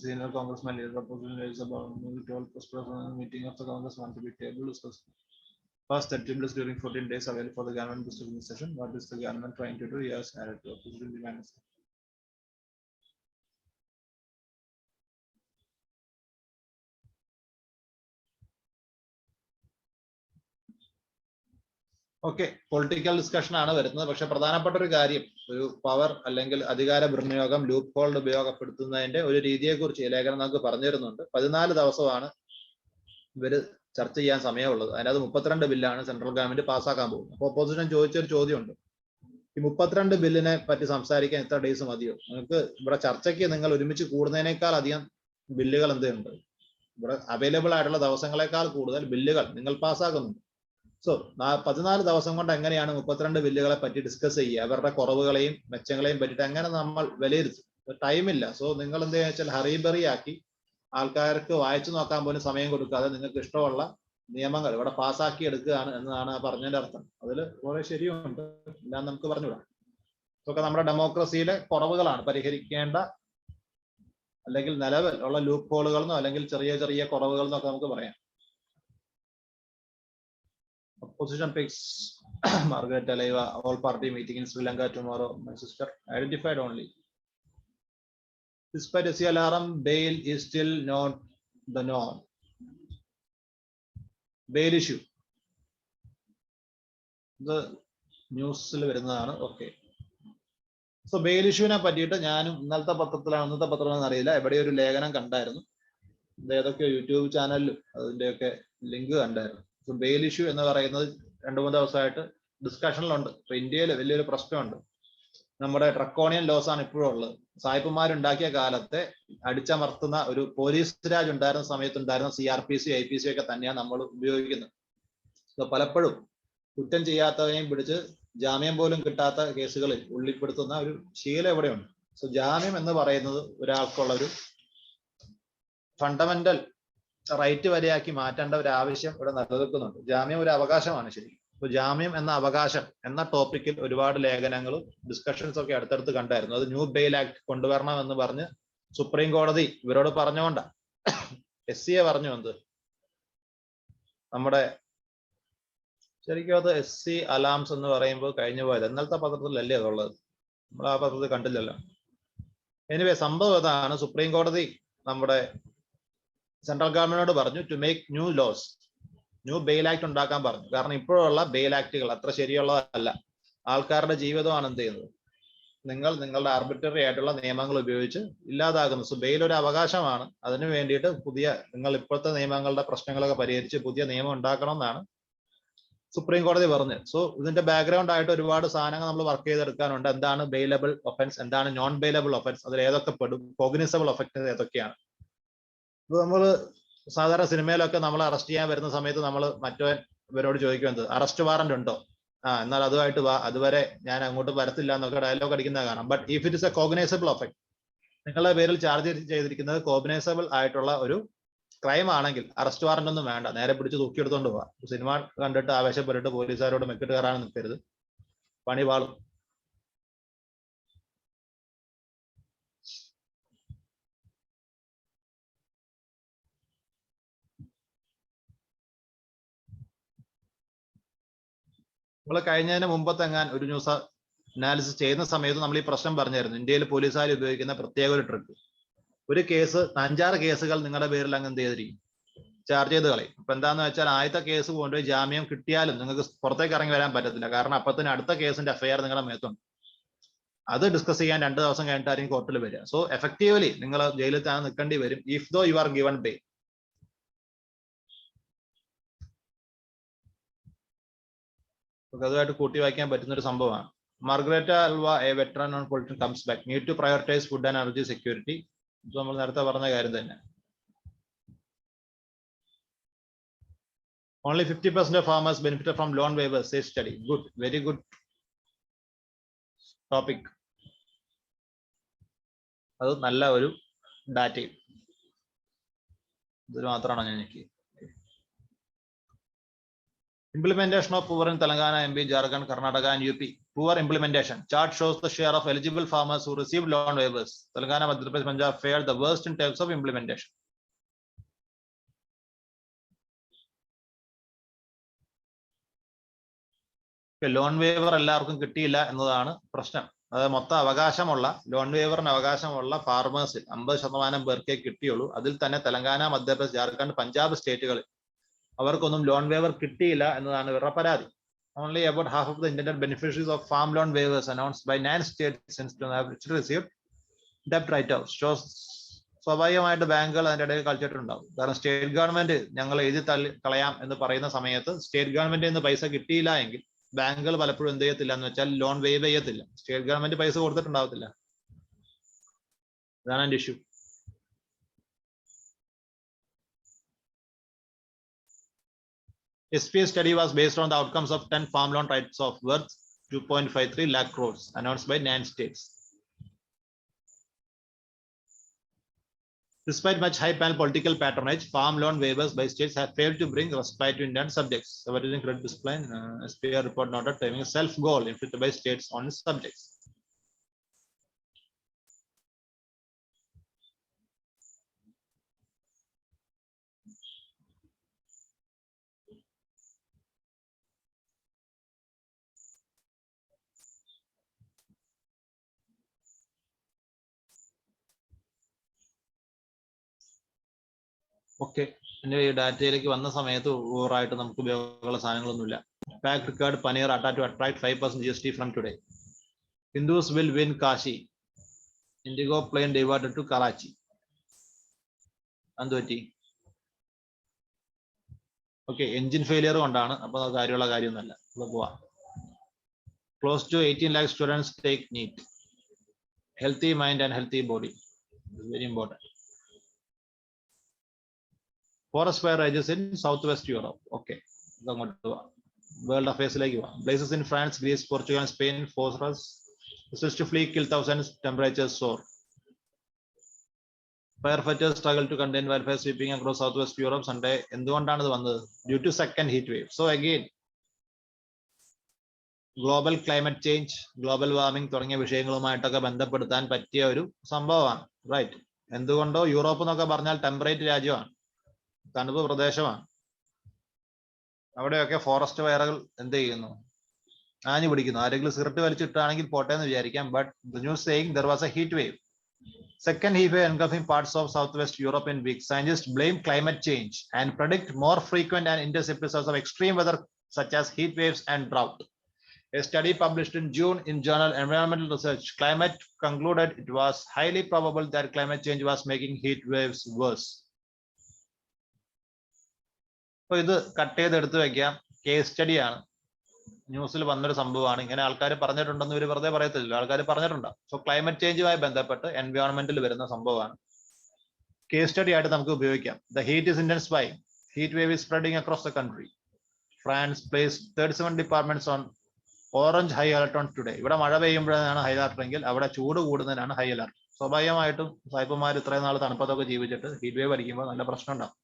Senior Congressman leader opposition is about 12 President meeting of the Congress want to be tabled. First 30 bills during 14 days available for the government to in the session. What is the government trying to do? Yes, added to opposition demands. Okay, political discussion ആണ് വരുന്നത്. പക്ഷെ പ്രധാനപ്പെട്ട ഒരു കാര്യം, ഒരു power അല്ലെങ്കിൽ അധികാര ദുർവിനിയോഗം, ലൂപ്പ് ഹോൾ ഉപയോഗപ്പെടുത്തുന്നതിന്റെ ഒരു രീതിയെക്കുറിച്ച് ഈ ലേഖനം നമുക്ക് പറഞ്ഞു തരുന്നുണ്ട്. 14 ദിവസമാണ് ഇവര് ചർച്ച ചെയ്യാൻ സമയമുള്ളത്. അതിനകത്ത് 32 ബില്ലാണ് സെൻട്രൽ ഗവൺമെന്റ് പാസ്സാക്കാൻ പോകുന്നത്. അപ്പോൾ ഓപ്പോസിഷൻ ചോദിച്ചൊരു ചോദ്യമുണ്ട്, ഈ 32 ബില്ലിനെ പറ്റി സംസാരിക്കാൻ എത്ര ഡേയ്സ് മതിയോ? നിങ്ങൾക്ക് ഇവിടെ ചർച്ചയ്ക്ക് നിങ്ങൾ ഒരുമിച്ച് കൂടുന്നതിനേക്കാൾ അധികം ബില്ലുകൾ എന്തുണ്ട് ഇവിടെ അവൈലബിൾ ആയിട്ടുള്ള ദിവസങ്ങളെക്കാൾ കൂടുതൽ ബില്ലുകൾ നിങ്ങൾ പാസ്സാക്കുന്നുണ്ട്. സോ 14 ദിവസം കൊണ്ട് എങ്ങനെയാണ് 32 ബില്ലുകളെ പറ്റി ഡിസ്കസ് ചെയ്യുക? അവരുടെ കുറവുകളെയും മെച്ചങ്ങളെയും പറ്റിയിട്ട് എങ്ങനെ നമ്മൾ വിലയിരുത്തും? ടൈമില്ല. സോ നിങ്ങൾ എന്താ വെച്ചാൽ ഹറിബറി ആക്കി ആൾക്കാർക്ക് വായിച്ചു നോക്കാൻ പോലും സമയം കൊടുക്കാതെ നിങ്ങൾക്ക് ഇഷ്ടമുള്ള നിയമങ്ങൾ ഇവിടെ പാസ്സാക്കി എടുക്കുകയാണ് എന്നതാണ് പറഞ്ഞതിന്റെ അർത്ഥം. അതിൽ കുറെ ശരിയുണ്ട്, എല്ലാം നമുക്ക് പറഞ്ഞുവിടാം. ഇതൊക്കെ നമ്മുടെ ഡെമോക്രസിയിലെ കുറവുകളാണ്, പരിഹരിക്കേണ്ട അല്ലെങ്കിൽ നിലവിൽ ഉള്ള ലൂപ്പ് ഹോളുകളെന്നോ അല്ലെങ്കിൽ ചെറിയ ചെറിയ കുറവുകൾ എന്നൊക്കെ നമുക്ക് പറയാം. Opposition picks Margaret Aleva, all party meeting in Sri Lanka tomorrow. My sister identified only. Despite the alarm, bail is still not the norm. Bail issue. The news വരുന്നതാണ്. Okay. So bail issue നെ പറ്റിയിട്ട് ഞാനും ഇന്നത്തെ പത്രത്തിലാണെന്ന് അറിയില്ല, എവിടെ ഒരു ലേഖനം കണ്ടായിരുന്നു. ഏതൊക്കെ യൂട്യൂബ് ചാനലിലും അതിന്റെയൊക്കെ ലിങ്ക് കണ്ടായിരുന്നു. ബെയിൽ ഇഷ്യൂ എന്ന് പറയുന്നത് 2-3 ദിവസമായിട്ട് ഡിസ്കഷനിലുണ്ട്. ഇപ്പൊ ഇന്ത്യയിൽ വലിയൊരു പ്രശ്നമുണ്ട്. നമ്മുടെ ഡ്രക്കോണിയൻ ലോസ് ആണ് ഇപ്പോഴും ഉള്ളത്. സായിപ്പുമാരുണ്ടാക്കിയ കാലത്തെ അടിച്ചമർത്തുന്ന ഒരു പോലീസ് രാജ് ഉണ്ടായിരുന്ന സമയത്തുണ്ടായിരുന്ന CRPC IPC ഒക്കെ തന്നെയാണ് നമ്മൾ ഉപയോഗിക്കുന്നത്. പലപ്പോഴും കുറ്റം ചെയ്യാത്തവനെയും പിടിച്ച് ജാമ്യം പോലും കിട്ടാത്ത കേസുകളിൽ ഉള്ളിപ്പെടുത്തുന്ന ഒരു ശീലം ഇവിടെയുണ്ട്. സോ ജാമ്യം എന്ന് പറയുന്നത് ഒരാൾക്കുള്ള ഒരു ഫണ്ടമെന്റൽ റൈറ്റ് വരെയാക്കി മാറ്റേണ്ട ഒരു ആവശ്യം ഇവിടെ നിലനിൽക്കുന്നുണ്ട്. ജാമ്യം ഒരു അവകാശമാണ്, ശരി. അപ്പൊ ജാമ്യം എന്ന അവകാശം എന്ന ടോപ്പിക്കിൽ ഒരുപാട് ലേഖനങ്ങളും ഡിസ്കഷൻസ് ഒക്കെ അടുത്തടുത്ത് കണ്ടായിരുന്നു. അത് ന്യൂ ബെയിൽ ആക്ട് കൊണ്ടുവരണം എന്ന് പറഞ്ഞ് സുപ്രീം കോടതി ഇവരോട് പറഞ്ഞുകൊണ്ടാ. SCയെ പറഞ്ഞു എന്ത് നമ്മുടെ ശരിക്കും അത് SC അലാംസ് എന്ന് പറയുമ്പോൾ കഴിഞ്ഞു പോയത്. ഇന്നലത്തെ പത്രത്തിലല്ലേ അതുള്ളത്, നമ്മൾ ആ പത്രത്തിൽ കണ്ടില്ലല്ലോ. എനിവേ സംഭവം അതാണ്, സുപ്രീം കോടതി നമ്മുടെ സെൻട്രൽ ഗവൺമെന്റിനോട് പറഞ്ഞു to make new laws, new bail act ഉണ്ടാക്കാൻ പറഞ്ഞു. കാരണം ഇപ്പോഴുള്ള ബെയിൽ ആക്ടുകൾ അത്ര ശരിയുള്ളതല്ല. ആൾക്കാരുടെ ജീവിതമാണ് എന്ത് ചെയ്യുന്നത്, നിങ്ങൾ നിങ്ങളുടെ ആർബിട്രറി ആയിട്ടുള്ള നിയമങ്ങൾ ഉപയോഗിച്ച് ഇല്ലാതാകുന്നു. സോ ബെയിൽ ഒരു അവകാശമാണ്. അതിനു വേണ്ടിയിട്ട് നിങ്ങൾ ഇപ്പോഴത്തെ നിയമങ്ങളുടെ പ്രശ്നങ്ങളൊക്കെ പരിഹരിച്ച് പുതിയ നിയമം ഉണ്ടാക്കണമെന്നാണ് സുപ്രീം കോടതി പറഞ്ഞത്. സോ ഇതിന്റെ ബാക്ക്ഗ്രൗണ്ട് ആയിട്ട് ഒരുപാട് സാധനങ്ങൾ നമ്മൾ വർക്ക് ചെയ്തെടുക്കാനുണ്ട്. എന്താണ് ബെയിലബിൾ ഒഫൻസ്, എന്താണ് നോൺ ബെയിലബിൾ ഒഫൻസ്, അതിൽ ഏതൊക്കെ പെടും, കോഗ്നിസബിൾ ഒഫൻസ് ഏതൊക്കെയാണ്. ഇപ്പൊ നമ്മൾ സാധാരണ സിനിമയിലൊക്കെ നമ്മൾ അറസ്റ്റ് ചെയ്യാൻ വരുന്ന സമയത്ത് നമ്മൾ മറ്റവരോട് ചോദിക്കുന്നത് അറസ്റ്റ് വാറന്റ് ഉണ്ടോ, എന്നാൽ അതുമായിട്ട് വാ, അതുവരെ ഞാൻ അങ്ങോട്ട് വരത്തില്ല എന്നൊക്കെ ഡയലോഗ് അടിക്കുന്നത് കാണാം. But if it is A cognizable offence, നിങ്ങളുടെ പേരിൽ ചാർജ് ചെയ്തിരിക്കുന്നത് കോഗ്നൈസബിൾ ആയിട്ടുള്ള ഒരു ക്രൈം ആണെങ്കിൽ അറസ്റ്റ് വാറന്റ് ഒന്നും വേണ്ട, നേരെ പിടിച്ച് തൂക്കിയെടുത്തോണ്ട് പോവാം. സിനിമ കണ്ടിട്ട് ആവേശപ്പെട്ടിട്ട് പോലീസുകാരോട് മെക്കിട്ട് കയറാൻ നിൽക്കരുത്, പണി വാളും. നമ്മൾ കഴിഞ്ഞതിന് മുമ്പത്തെങ്ങാൻ ഒരു ന്യൂസ് അനാലിസിസ് ചെയ്യുന്ന സമയത്ത് നമ്മൾ ഈ പ്രശ്നം പറഞ്ഞായിരുന്നു. ഇന്ത്യയിൽ പോലീസുകാർ ഉപയോഗിക്കുന്ന പ്രത്യേക ഒരു ട്രിക്ക്, ഒരു കേസ് 5-6 കേസുകൾ നിങ്ങളുടെ പേരിൽ അങ്ങ് എന്ത് ചെയ്തിരിക്കും, ചാർജ് ചെയ്ത് കളയും. അപ്പൊ എന്താന്ന് വെച്ചാൽ ആദ്യത്തെ കേസ് കൊണ്ടുപോയി ജാമ്യം കിട്ടിയാലും നിങ്ങൾക്ക് പുറത്തേക്ക് ഇറങ്ങി വരാൻ പറ്റത്തില്ല. കാരണം അപ്പത്തിന് അടുത്ത കേസിന്റെ എഫ്ഐആർ നിങ്ങളുടെ മേത്തുണ്ട്. അത് ഡിസ്കസ് ചെയ്യാൻ 2 ദിവസം കഴിഞ്ഞിട്ടായിരിക്കും കോർട്ടിൽ വരിക. സോ എഫക്റ്റീവ്ലി നിങ്ങൾ ജയിലിൽ തന്നെ നിൽക്കേണ്ടി വരും if though you are given bail. അതുമായിട്ട് കൂട്ടി വായിക്കാൻ പറ്റുന്ന ഒരു സംഭവമാണ്. Margaret Alva, a veteran on political comes back, need to prioritise food and energy security. ഇത് നമ്മൾ നേരത്തെ പറഞ്ഞ കാര്യം തന്നെ. Only 50% of farmers benefited from loan waivers, says study. Good, very good topic. അത് നല്ല ഒരു ഡാറ്റയും ഇത് മാത്രമാണ് എനിക്ക്. Implementation of poor in Telangana, MP, Jharkhand, Karnataka and UP. Poor implementation. Chart shows the share of eligible farmers who received loan waivers. Telangana, Madhya Pradesh, Punjab fared the worst in terms of implementation. Loan waiver എല്ലാവർക്കും കിട്ടിയില്ല എന്നതാണ് പ്രശ്നം. അത് മൊത്തം അവകാശമുള്ള loan വേവറിന് അവകാശമുള്ള ഫാർമേഴ്സിൽ 50% പേർക്കേ കിട്ടിയുള്ളൂ. അതിൽ തന്നെ തെലങ്കാന, മധ്യപ്രദേശ്, ജാർഖണ്ഡ്, പഞ്ചാബ് സ്റ്റേറ്റുകളിൽ അവർക്കൊന്നും ലോൺ വേവർ കിട്ടിയില്ല എന്നതാണ് ഇവരുടെ പരാതി. Only about half of the intended beneficiaries of farm loan waivers announced by 9 states since have received debt write-offs. Shows സ്വാഭാവികമായിട്ട് ബാങ്കുകൾ അതിന്റെ ഇടയിൽ കളിച്ചിട്ടുണ്ടാവും. കാരണം സ്റ്റേറ്റ് ഗവൺമെന്റ് ഞങ്ങൾ എഴുതി കളയാം എന്ന് പറയുന്ന സമയത്ത് സ്റ്റേറ്റ് ഗവൺമെന്റിൽ നിന്ന് പൈസ കിട്ടിയില്ല എങ്കിൽ ബാങ്കുകൾ പലപ്പോഴും എന്ത് ചെയ്യത്തില്ല എന്ന് വെച്ചാൽ ലോൺ വേവ് ചെയ്യത്തില്ല. സ്റ്റേറ്റ് ഗവൺമെന്റ് പൈസ കൊടുത്തിട്ടുണ്ടാവത്തില്ല. അതാണ് എന്റെ issue. SPA study was based on the outcomes of 10 farm loan rights of worth 2.53 lakh crores announced by 9 states. Despite much hype and political patronage, farm loan waivers by states have failed to bring respite to Indian subjects. Subordinating credit discipline, SPA report noted having a self-goal inflicted by states on its subjects. Okay, എൻ്റെ ഈ ഡാറ്റയിലേക്ക് വന്ന സമയത്ത് ഓവറായിട്ട് നമുക്ക് ഉപയോഗമുള്ള സാധനങ്ങളൊന്നുമില്ല. Pack curd paneer atta to attract 5% GST from today. Hindus will win Kashi. IndiGo plane diverted to Karachi. എന്ത് പറ്റി? ഓക്കെ, എഞ്ചിൻ ഫെയിലിയർ കൊണ്ടാണ്. അപ്പൊ കാര്യമുള്ള കാര്യമൊന്നുമല്ല. പോവാം. Close to 18 lakh students take NEET. Healthy mind and healthy body very important. Forest fire rages in southwest Europe. Okay, world affairs-ലേക്ക് പോവാം. Places in France, Greece, Portugal and Spain phosphorus resist to flee, kill thousands, temperatures soar. Firefighters struggle to contain wildfire sweeping across southwest Europe. Sunday എന്തുകൊണ്ടാണ് ഇത് വന്നത്? Due to second heat wave. So again, global climate change, global warming തുടങ്ങിയ വിഷയങ്ങളുമായിട്ടൊക്കെ ബന്ധപ്പെടുത്താൻ പറ്റിയ ഒരു സംഭവമാണ്. Right. എന്തുകൊണ്ടോ Europe എന്നൊക്കെ പറഞ്ഞാൽ ടെമ്പറേറ്റ് രാജ്യമാണ്, തണുപ്പ് പ്രദേശമാണ്. അവിടെയൊക്കെ ഫോറസ്റ്റ് ഫയറുകൾ എന്ത് ചെയ്യുന്നു? ആഞ്ഞു പിടിക്കുന്നു. ആരെങ്കിലും സിഗരറ്റ് വലിച്ചിട്ടാണെങ്കിൽ പോട്ടെ എന്ന് വിചാരിക്കാം. But the news saying there was A heat wave. Second heat wave engulfing parts of southwest Europe in weeks. Scientists blame climate change and predict more frequent and intense episodes of extreme weather such as heat waves and drought. A study published in June in journal Environmental Research Climate concluded it was highly probable that climate change was making heat waves worse. So ഇത് cut ചെയ്തെടുത്ത് വെക്കാം. Case study ആണ്, ന്യൂസിൽ വന്നൊരു സംഭവമാണ്. ഇങ്ങനെ ആൾക്കാർ പറഞ്ഞിട്ടുണ്ടെന്ന് ഇവർ വെറുതെ പറയത്തില്ല, ആൾക്കാർ പറഞ്ഞിട്ടുണ്ട്. സോ ക്ലൈമറ്റ് ചേഞ്ചുമായി ബന്ധപ്പെട്ട് എൻവയോൺമെന്റിൽ വരുന്ന സംഭവമാണ്. കേസ് സ്റ്റഡി ആയിട്ട് നമുക്ക് ഉപയോഗിക്കാം. The heat is intensifying. Heat wave is spreading across the country. France placed 37 departments on orange high alert on today. ഇവിടെ മഴ പെയ്യുമ്പോഴാണ് ഹൈ അലർട്ട് എങ്കിൽ അവിടെ ചൂട് കൂടുന്നതിനാണ് ഹൈ അലർട്ട്. സ്വാഭാവികമായിട്ടും സായിപ്പന്മാർ ഇത്രയും നാൾ തണുപ്പത്തൊക്കെ ജീവിച്ചിട്ട് ഹീറ്റ് വേവ് അടിക്കുമ്പോൾ നല്ല പ്രശ്നം ഉണ്ടാവും.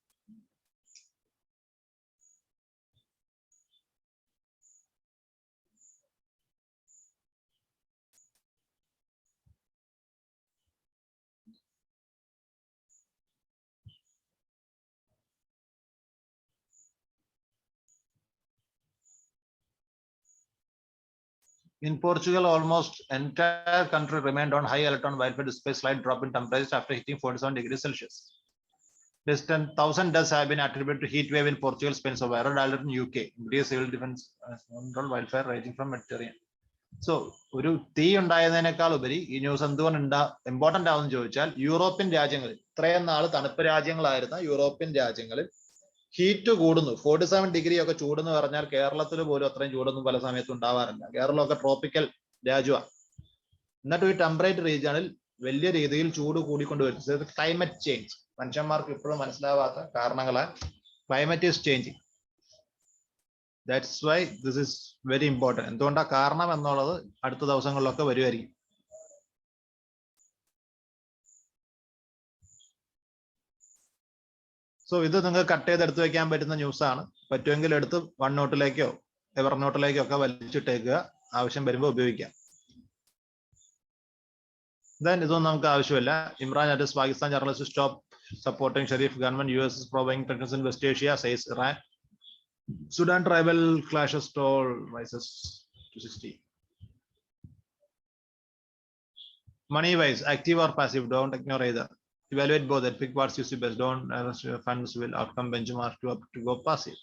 In Portugal, almost entire country remained on high alert on wildfire despite slight drop in temperatures after hitting 47 degrees Celsius. Less than 1,000 deaths have been attributed to heat wave in Portugal, Spain, so viral alert in UK. British civil defense control wildfire raging from Mediterranean. So, ഒരു തീ ഉണ്ടായതിനേക്കാൾ ഉപരി ഈ news എന്തുകൊണ്ട് important ആവുമെന്ന് ചോദിച്ചാൽ, European രാജ്യങ്ങളിൽ, ഇത്രയും നാൾ തണുപ്പ് രാജ്യങ്ങളായിരുന്ന യൂറോപ്യൻ രാജ്യങ്ങളിൽ ഹീറ്റ് കൂടുന്നു. 47 ഡിഗ്രി ഒക്കെ ചൂടെന്ന് പറഞ്ഞാൽ കേരളത്തിൽ പോലും അത്രയും ചൂടൊന്നും പല സമയത്തും ഉണ്ടാവാറില്ല. കേരളമൊക്കെ ട്രോപ്പിക്കൽ രാജ്യമാണ്. എന്നിട്ട് ഈ ടെമ്പറേറ്റ് റീജിയണിൽ വലിയ രീതിയിൽ ചൂട് കൂടിക്കൊണ്ടുവരും. ക്ലൈമറ്റ് ചേഞ്ച് മനുഷ്യന്മാർക്ക് ഇപ്പോഴും മനസ്സിലാവാത്ത കാരണങ്ങളാൽ climate is changing. That's why this is very important. എന്തുകൊണ്ടാണ് കാരണം എന്നുള്ളത് അടുത്ത ദിവസങ്ങളിലൊക്കെ വരുമായിരിക്കും. സോ ഇത് നിങ്ങൾക്ക് കട്ട് ചെയ്തെടുത്ത് വെക്കാൻ പറ്റുന്ന ന്യൂസാണ്. പറ്റുമെങ്കിൽ എടുത്ത് വൺ നോട്ടിലേക്കോ എവർ നോട്ടിലേക്കോ ഒക്കെ വലിച്ചിട്ടേക്കുക. ആവശ്യം വരുമ്പോൾ ഉപയോഗിക്കാം. ഇതൊന്നും നമുക്ക് ആവശ്യമില്ല. Imran at Pakistan journalist stop supporting Sharif government. US is providing technical in West Asia, says Iran. Sudan tribal clashes toll rises to 60. Money wise, active or passive, don't ignore either. Evaluate both and pick what's used best. Don't your funds will outcome benchmark to go passive.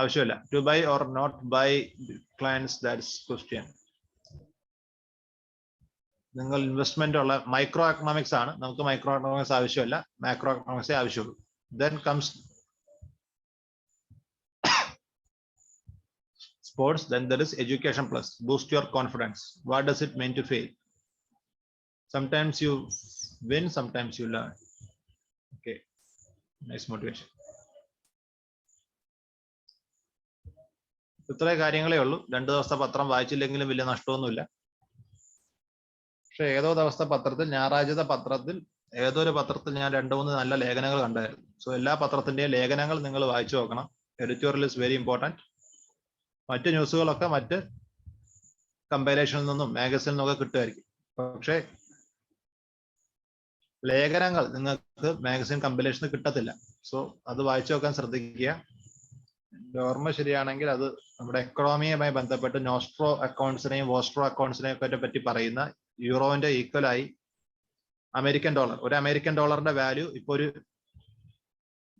ആവശ്യമില്ല. To buy or not buy clients, that's question. നിങ്ങൾ investment ഉള്ള micro economics ആണ്. നമുക്ക് micro economics ആവശ്യമില്ല, macro എക്കണോമിക്സേ ആവശ്യമുള്ളൂ. Then comes sports. Then there is education plus. Boost your confidence. What does it mean to fail? Sometimes you win, sometimes you learn. Okay, nice motivation. ഇത്രേ കാര്യങ്ങളേ ഉള്ളൂ. 2 ദിവസത്തെ പത്രം വായിച്ചില്ലെങ്കിലും വലിയ നഷ്ടമൊന്നുമില്ല. പക്ഷെ ഏതോ ദിവസത്തെ പത്രത്തിൽ, ഞായറാഴ്ചത്തെ പത്രത്തിൽ, ഏതൊരു പത്രത്തിൽ ഞാൻ 2-3 നല്ല ലേഖനങ്ങൾ കണ്ടായിരുന്നു. സോ എല്ലാ പത്രത്തിന്റെയും ലേഖനങ്ങൾ നിങ്ങൾ വായിച്ചു നോക്കണം. Editorial is very important. മറ്റ് ന്യൂസുകളൊക്കെ മറ്റ് കമ്പൈലേഷനിൽ നിന്നും മാഗസിനിൽ നിന്നൊക്കെ കിട്ടുമായിരിക്കും. പക്ഷേ ലേഖനങ്ങൾ നിങ്ങൾക്ക് മാഗസിൻ കമ്പൈലേഷന് കിട്ടത്തില്ല. സോ അത് വായിച്ചു നോക്കാൻ ശ്രദ്ധിക്കുക. ഓർമ്മ ശരിയാണെങ്കിൽ അത് നമ്മുടെ എക്കണോമിയുമായി ബന്ധപ്പെട്ട് നോസ്ട്രോ അക്കൗണ്ട്സിനെയും വോസ്ട്രോ അക്കൗണ്ട്സിനെയും ഒക്കെ പറ്റി പറയുന്ന യൂറോന്റെ ഈക്വലായി അമേരിക്കൻ ഡോളർ, ഒരു അമേരിക്കൻ ഡോളറിന്റെ വാല്യൂ ഇപ്പോൾ ഒരു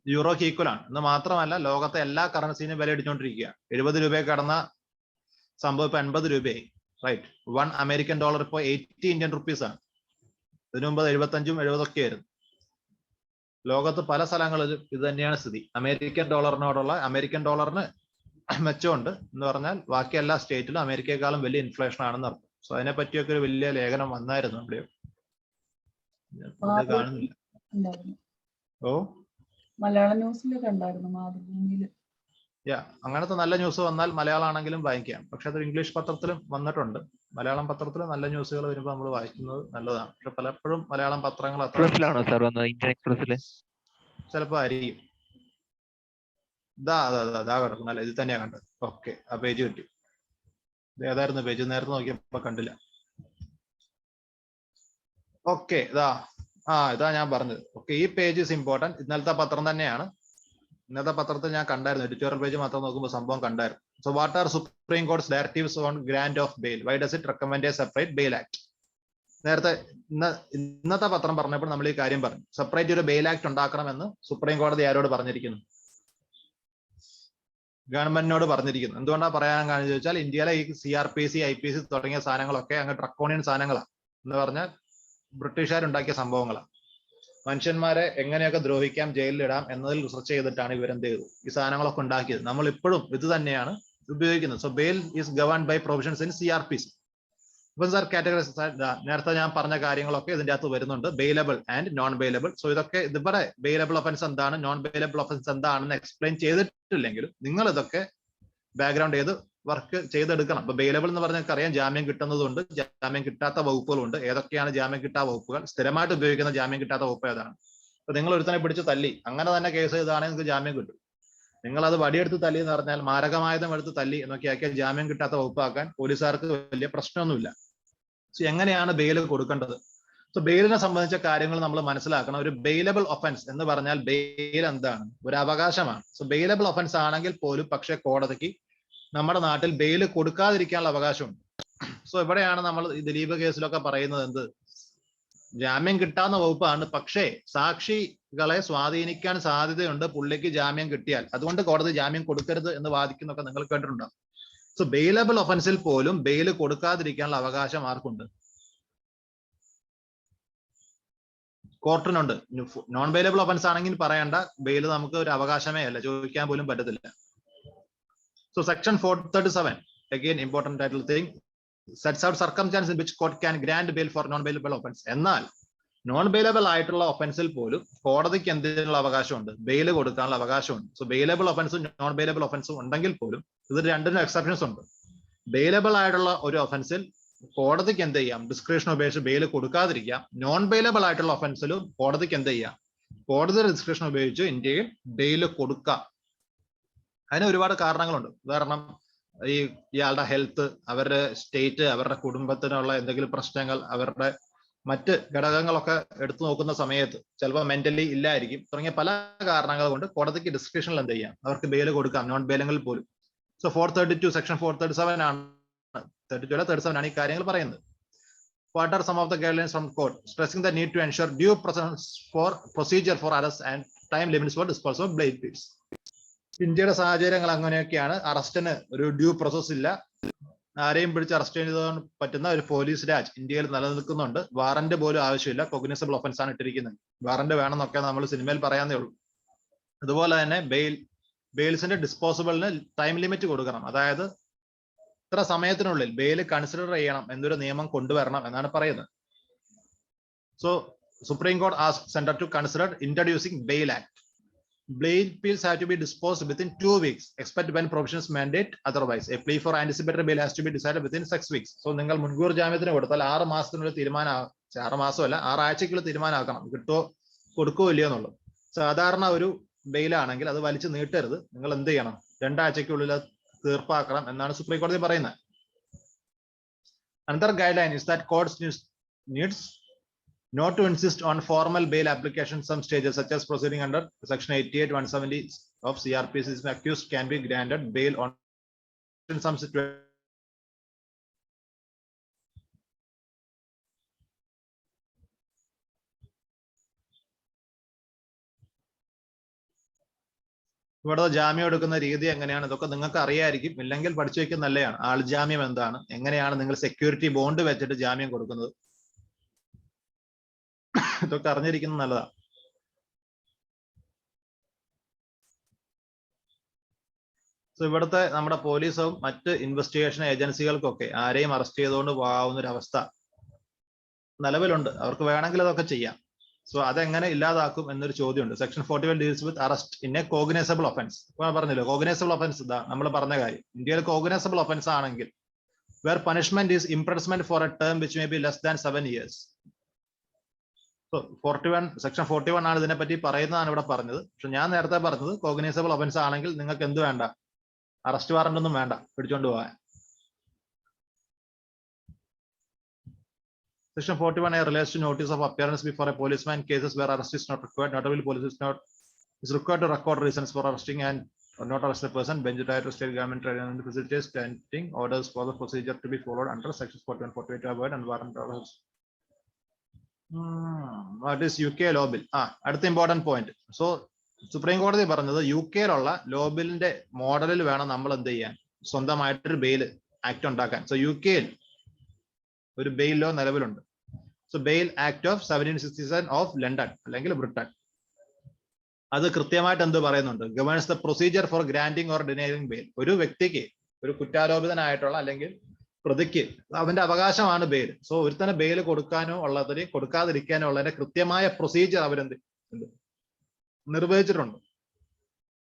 യൂറോക്ക് ഈക്വൽ ആണ് എന്ന് മാത്രമല്ല ലോകത്തെ എല്ലാ കറൻസിനും വില ഇടിച്ചുകൊണ്ടിരിക്കുക. 70 രൂപയെ കടന്ന സംഭവം ഇപ്പൊ 80 രൂപയായി. റൈറ്റ്. 1 അമേരിക്കൻ ഡോളർ ഇപ്പോൾ 80 ഇന്ത്യൻ റുപ്പീസ് ആണ്. ഇതിനു മുമ്പ് 75-ഉം 70 ഒക്കെ ആയിരുന്നു. ലോകത്ത് പല സ്ഥലങ്ങളിലും ഇത് തന്നെയാണ് സ്ഥിതി. അമേരിക്കൻ ഡോളറിന് മെച്ചമുണ്ട് എന്ന് പറഞ്ഞാൽ ബാക്കി എല്ലാ സ്റ്റേറ്റിലും അമേരിക്കയെക്കാളും വലിയ ഇൻഫ്ലേഷൻ ആണെന്ന് അർത്ഥം. സോ അതിനെ പറ്റിയൊക്കെ ഒരു വലിയ ലേഖനം വന്നായിരുന്നു എവിടെയോ, കാണുന്നില്ല. ഓ, മലയാള ന്യൂസിലൊക്കെ ഉണ്ടായിരുന്നു, മാതൃഭൂമിയില്. അങ്ങനത്തെ നല്ല ന്യൂസ് വന്നാൽ മലയാളം ആണെങ്കിലും വായിക്കാം. പക്ഷെ അത് ഇംഗ്ലീഷ് പത്രത്തിലും വന്നിട്ടുണ്ട്. മലയാളം പത്രത്തിൽ നല്ല ന്യൂസുകൾ വരുമ്പോൾ നമ്മൾ വായിക്കുന്നത് നല്ലതാണ്. പക്ഷെ പലപ്പോഴും മലയാളം പത്രങ്ങൾ ചിലപ്പോ ആയിരിക്കും. ഇതാ കിടക്കും. അല്ല, ഇത് തന്നെയാ കണ്ടത്. ഓക്കെ, ആ പേജ് കിട്ടി. ഏതായിരുന്നു പേജ്? നേരത്തെ നോക്കിയപ്പോ കണ്ടില്ല. ഓക്കെ, ഇതാ ഞാൻ പറഞ്ഞത്. ഓക്കെ, ഈ പേജ് ഇസ് ഇമ്പോർട്ടൻറ്റ്. ഇന്നലത്തെ പത്രം തന്നെയാണ്. ഇന്നത്തെ പത്രത്തിൽ ഞാൻ കണ്ടായിരുന്നു, എഡിറ്റോറിയൽ പേജ് മാത്രം നോക്കുമ്പോൾ സംഭവം കണ്ടായിരുന്നു. So what are supreme courts directives on grant of bail? Why does it recommend a separate bail act? നേരത്തെ ഇന്നത്തെ പത്രം പറഞ്ഞപ്പോൾ നമ്മൾ ഈ കാര്യം പറഞ്ഞു. സെപ്പറേറ്റ് ഒരു ബെയിൽ ആക്ട് ഉണ്ടാക്കണമെന്ന് സുപ്രീം കോടതി ആരോട് പറഞ്ഞിരിക്കുന്നു? ഗവൺമെന്റിനോട് പറഞ്ഞിരിക്കുന്നു. എന്തുകൊണ്ടാണ് പറയാൻ കാരണം ചോദിച്ചാൽ ഇന്ത്യയിലെ ഈ CRPC, IPC തുടങ്ങിയ സാധനങ്ങളൊക്കെ അങ്ങ് ഡ്രക്കോണിയൻ സാധനങ്ങളാണ്. എന്ന് പറഞ്ഞാൽ ബ്രിട്ടീഷുകാരുണ്ടാക്കിയ സംഭവങ്ങളാണ്. മനുഷ്യന്മാരെ എങ്ങനെയൊക്കെ ദ്രോഹിക്കാം, ജയിലിലിടാം എന്നതിൽ റിസർച്ച് ചെയ്തിട്ടാണ് ഇവരെന്ത് ചെയ്തു ഈ സാധനങ്ങളൊക്കെ ഉണ്ടാക്കിയത്. നമ്മൾ ഇപ്പോഴും ഇത് തന്നെയാണ് ഉപയോഗിക്കുന്നത്. So bail is governed by provisions in CRPC. Sir categorize നേരത്തെ ഞാൻ പറഞ്ഞ കാര്യങ്ങളൊക്കെ ഇതിന്റെ അകത്ത് വരുന്നുണ്ട്. Bailable and non bailable. So ഇതൊക്കെ ഇവിടെ ബെയിലബിൾ ഒഫൻസ് എന്താണ്, നോൺ ബെയിലബിൾ ഒഫൻസ് എന്താണെന്ന് എക്സ്പ്ലെയിൻ ചെയ്തിട്ടില്ലെങ്കിലും നിങ്ങൾ ഇതൊക്കെ ബാക്ക്ഗ്രൗണ്ട് ചെയ്ത് വർക്ക് ചെയ്തെടുക്കണം. ഇപ്പൊ ബെയിലബിൾ എന്ന് പറഞ്ഞാൽ അറിയാം, ജാമ്യം കിട്ടുന്നതുണ്ട്, ജാമ്യം കിട്ടാത്ത വകുപ്പുകളുണ്ട്. ഏതൊക്കെയാണ് ജാമ്യം കിട്ടാത്ത വകുപ്പുകൾ? സ്ഥിരമായിട്ട് ഉപയോഗിക്കുന്ന ജാമ്യം കിട്ടാത്ത വകുപ്പ് ഏതാണ്? അപ്പൊ നിങ്ങൾ ഒരുത്തനെ പിടിച്ച് തല്ലി, അങ്ങനെ തന്നെ കേസ് ചെയ്താണെങ്കിൽ നിങ്ങൾക്ക് ജാമ്യം കിട്ടും. നിങ്ങൾ അത് വടിയെടുത്ത് തല്ലി എന്ന് പറഞ്ഞാൽ മാരകമായുധം എടുത്ത് തല്ലി എന്നൊക്കെ ആക്കിയാൽ ജാമ്യം കിട്ടാത്ത വകുപ്പാക്കാൻ പോലീസുകാർക്ക് വലിയ പ്രശ്നമൊന്നുമില്ല. സോ എങ്ങനെയാണ് ബെയിൽ കൊടുക്കേണ്ടത്? സോ ബെയിലിനെ സംബന്ധിച്ച കാര്യങ്ങൾ നമ്മൾ മനസ്സിലാക്കണം. ഒരു ബെയിലബിൾ ഒഫൻസ് എന്ന് പറഞ്ഞാൽ ബെയിൽ എന്താണ്? ഒരു അവകാശമാണ്. സോ ബെയിലബിൾ ഒഫൻസ് ആണെങ്കിൽ പോലും പക്ഷേ കോടതിക്ക് നമ്മുടെ നാട്ടിൽ ബെയിൽ കൊടുക്കാതിരിക്കാനുള്ള അവകാശമുണ്ട്. സോ ഇവിടെയാണ് നമ്മൾ ഈ ദിലീപ് കേസിലൊക്കെ പറയുന്നത് എന്ത്? ജാമ്യം കിട്ടാവുന്ന വകുപ്പാണ്, പക്ഷേ സാക്ഷികളെ സ്വാധീനിക്കാൻ സാധ്യതയുണ്ട് പുള്ളിക്ക് ജാമ്യം കിട്ടിയാൽ, അതുകൊണ്ട് കോടതി ജാമ്യം കൊടുക്കരുത് എന്ന് വാദിക്കുന്നൊക്കെ നിങ്ങൾ കേട്ടിട്ടുണ്ടോ? സോ ബെയിലബിൾ ഒഫൻസിൽ പോലും ബെയിൽ കൊടുക്കാതിരിക്കാനുള്ള അവകാശം ആർക്കുണ്ട്? കോർട്ടിനുണ്ട്. നോൺ ബെയിലബിൾ ഒഫൻസ് ആണെങ്കിൽ പറയണ്ട, ബെയിൽ നമുക്ക് ഒരു അവകാശമേ അല്ല, ചോദിക്കാൻ പോലും പറ്റത്തില്ല. So section 437 again important title thing sets out circumstances in which court can grant bail for non bailable offense. എന്നാൽ നോൺ ബെയിലബിൾ ആയിട്ടുള്ള ഒഫൻസിൽ പോലും കോടതിക്ക് എന്തിനുള്ള അവകാശമുണ്ട്? ബെയിൽ കൊടുക്കാനുള്ള അവകാശമുണ്ട്. സോ ബെയിലബിൾ ഒഫൻസും നോൺ ബെയിലബിൾ ഒഫൻസും ഉണ്ടെങ്കിൽ പോലും ഇത് രണ്ടിനും എക്സെപ്ഷൻസ് ഉണ്ട്. ബെയിലബിൾ ആയിട്ടുള്ള ഒരു ഒഫൻസിൽ കോടതിക്ക് എന്ത് ചെയ്യാം? ഡിസ്ക്രിപ്ഷൻ ഉപയോഗിച്ച് ബെയിൽ കൊടുക്കാതിരിക്കാം. നോൺ ബെയിലബിൾ ആയിട്ടുള്ള ഒഫൻസിലും കോടതിക്ക് എന്ത് ചെയ്യാം? കോടതിയുടെ ഡിസ്ക്രിപ്ഷൻ ഉപയോഗിച്ച് ഇന്ത്യയിൽ ബെയിൽ കൊടുക്കാം. അതിന് ഒരുപാട് കാരണങ്ങളുണ്ട്. ഉദാഹരണം, ഇയാളുടെ ഹെൽത്ത്, അവരുടെ സ്റ്റേറ്റ്, അവരുടെ കുടുംബത്തിനുള്ള എന്തെങ്കിലും പ്രശ്നങ്ങൾ, അവരുടെ മറ്റ് ഘടകങ്ങളൊക്കെ എടുത്തു നോക്കുന്ന സമയത്ത് ചിലപ്പോൾ മെന്റലി ഇല്ലായിരിക്കും, തുടങ്ങിയ പല കാരണങ്ങൾ കൊണ്ട് കോടതിക്ക് ഡിസ്ക്രിപ്ഷനിൽ എന്ത് ചെയ്യാം? അവർക്ക് ബെയിൽ കൊടുക്കാം, നോൺ ബെയിലങ്ങളിൽ പോലും. സോ 432 സെക്ഷൻ 437 ആണ്, 37 ആണ് ഈ കാര്യങ്ങൾ പറയുന്നത്. What are some of the guidelines from court stressing the need to ensure due procedure for arrest and time limits for disposal of bail fees? ഇന്ത്യയുടെ സാഹചര്യങ്ങൾ അങ്ങനെയൊക്കെയാണ്. അറസ്റ്റിന് ഒരു ഡ്യൂ പ്രോസസ് ഇല്ല. ആരെയും പിടിച്ച് അറസ്റ്റ് ചെയ്യാൻ പറ്റുന്ന ഒരു പോലീസ് രാജ് ഇന്ത്യയിൽ നിലനിൽക്കുന്നുണ്ട്. വാറന്റ് പോലും ആവശ്യമില്ല, കോഗ്നിസബിൾ ഒഫൻസ് ആണ് ഇട്ടിരിക്കുന്നത്. വാറന്റ് വേണമെന്നൊക്കെ നമ്മൾ സിനിമയിൽ പറയാന്നേ ഉള്ളൂ. അതുപോലെ തന്നെ ബെയിൽസിന്റെ ഡിസ്പോസിബിളിന് ടൈം ലിമിറ്റ് കൊടുക്കണം. അതായത് ഇത്ര സമയത്തിനുള്ളിൽ ബെയിൽ കൺസിഡർ ചെയ്യണം എന്നൊരു നിയമം കൊണ്ടുവരണം എന്നാണ് പറയുന്നത്. So supreme court asked centre to consider introducing bail act. Bail appeals have to be disposed within 2 weeks, except when provisions mandate otherwise. A plea for anticipatory bail has to be decided within 6 weeks. So നിങ്ങൾ മുൻകൂർ ജാമ്യത്തിന് കൊടുത്താൽ 6 മാസത്തിനുള്ളിൽ തീരുമാനം, 6 മാസമല്ല 6 ആഴ്ചക്കുള്ളിൽ തീരുമാനമാക്കണം, കിട്ടോ കൊടുക്കോ ഇല്ലയോ എന്നുള്ളത്. സാധാരണ ഒരു ബെയിലാണെങ്കിൽ അത് വലിച്ചു നീട്ടരുത്, നിങ്ങൾ എന്ത് ചെയ്യണം? 2 ആഴ്ചക്കുള്ളിൽ തീർപ്പാക്കണം എന്നാണ് സുപ്രീം കോടതി പറയുന്നത്. Another guideline is that courts needs not to insist on formal bail application some stages, such as proceeding under section 88, 170 of CRPC. Accused can be granted bail on in some situations. ഇവിടെ ജാമ്യം എടുക്കുന്ന രീതി എങ്ങനെയാണ്? ഇതൊക്കെ നിങ്ങൾക്ക് അറിയായിരിക്കും, ഇല്ലെങ്കിൽ പഠിച്ചു വയ്ക്കുന്ന നല്ലതാണ്. ആൾ ജാമ്യം എന്താണ്, എങ്ങനെയാണ് നിങ്ങൾ സെക്യൂരിറ്റി ബോണ്ട് വെച്ചിട്ട് ജാമ്യം കൊടുക്കുന്നത്, ഇതൊക്കെ അറിഞ്ഞിരിക്കുന്നത് നല്ലതാണ്. സോ ഇവിടുത്തെ നമ്മുടെ പോലീസും മറ്റ് ഇൻവെസ്റ്റിഗേഷൻ ഏജൻസികൾക്കൊക്കെ ആരെയും അറസ്റ്റ് ചെയ്തുകൊണ്ട് പോകാവുന്ന ഒരു അവസ്ഥ നിലവിലുണ്ട്. അവർക്ക് വേണമെങ്കിൽ അതൊക്കെ ചെയ്യാം. സോ അതെങ്ങനെ ഇല്ലാതാക്കും എന്നൊരു ചോദ്യമുണ്ട്. Section 41 deals with arrest in a cognizable offence. ഇപ്പൊ പറഞ്ഞല്ലോ കോഗ്നൈസബിൾ ഒഫൻസ്, ഇതാ നമ്മൾ പറഞ്ഞ കാര്യം. ഇന്ത്യയിൽ കോഗ്നൈസബിൾ ഒഫൻസ് ആണെങ്കിൽ where punishment is imprisonment for a term which may be less than 7 years. Section 41 ആണ് ഇതിനെപ്പറ്റി പറയുന്നതാണ് ഇവിടെ പറഞ്ഞത്. പക്ഷെ ഞാൻ നേരത്തെ പറഞ്ഞത് കോഗ്നൈസബിൾ ഒഫൻസ് ആണെങ്കിൽ നിങ്ങൾക്ക് എന്ത് വേണ്ട? അറസ്റ്റ് വാറന്റ് ഒന്നും വേണ്ട പിടിച്ചോണ്ട് പോകാൻ. Section 41A relates to notice of appearance before a policeman in cases where arrest is not required. Notably, police is required to record reasons for arresting and not arrest a person. Bench to state government and facilities standing orders for the procedure to be followed under sections 41, 48 to avoid and warrant arrest. What is UK law bill? അടുത്ത important point. So supreme കോടതി പറഞ്ഞത് UK-യിലുള്ള law ബില്ലിന്റെ മോഡലിൽ വേണം നമ്മൾ എന്ത് ചെയ്യാൻ, സ്വന്തമായിട്ടൊരു ബെയിൽ ആക്ട് ഉണ്ടാക്കാൻ. സോ UK-യിൽ ഒരു ബെയിൽ ലോ നിലവിലുണ്ട്. So bail act of 1767 of London അല്ലെങ്കിൽ ബ്രിട്ടൻ. അത് കൃത്യമായിട്ട് എന്ത് പറയുന്നുണ്ട്? Governs the procedure for granting or denying bail. ഒരു വ്യക്തിക്ക്, ഒരു കുറ്റാരോപിതനായിട്ടുള്ള അല്ലെങ്കിൽ പ്രതിക്ക് അവന്റെ അവകാശമാണ് ബെയിൽ. സോ ഒരുത്തന്നെ ബെയിൽ കൊടുക്കാനോ ഉള്ളതിന് കൊടുക്കാതിരിക്കാനോ ഉള്ളതിന്റെ കൃത്യമായ പ്രൊസീജിയർ അവരെന്ത് നിർവചിച്ചിട്ടുണ്ട്.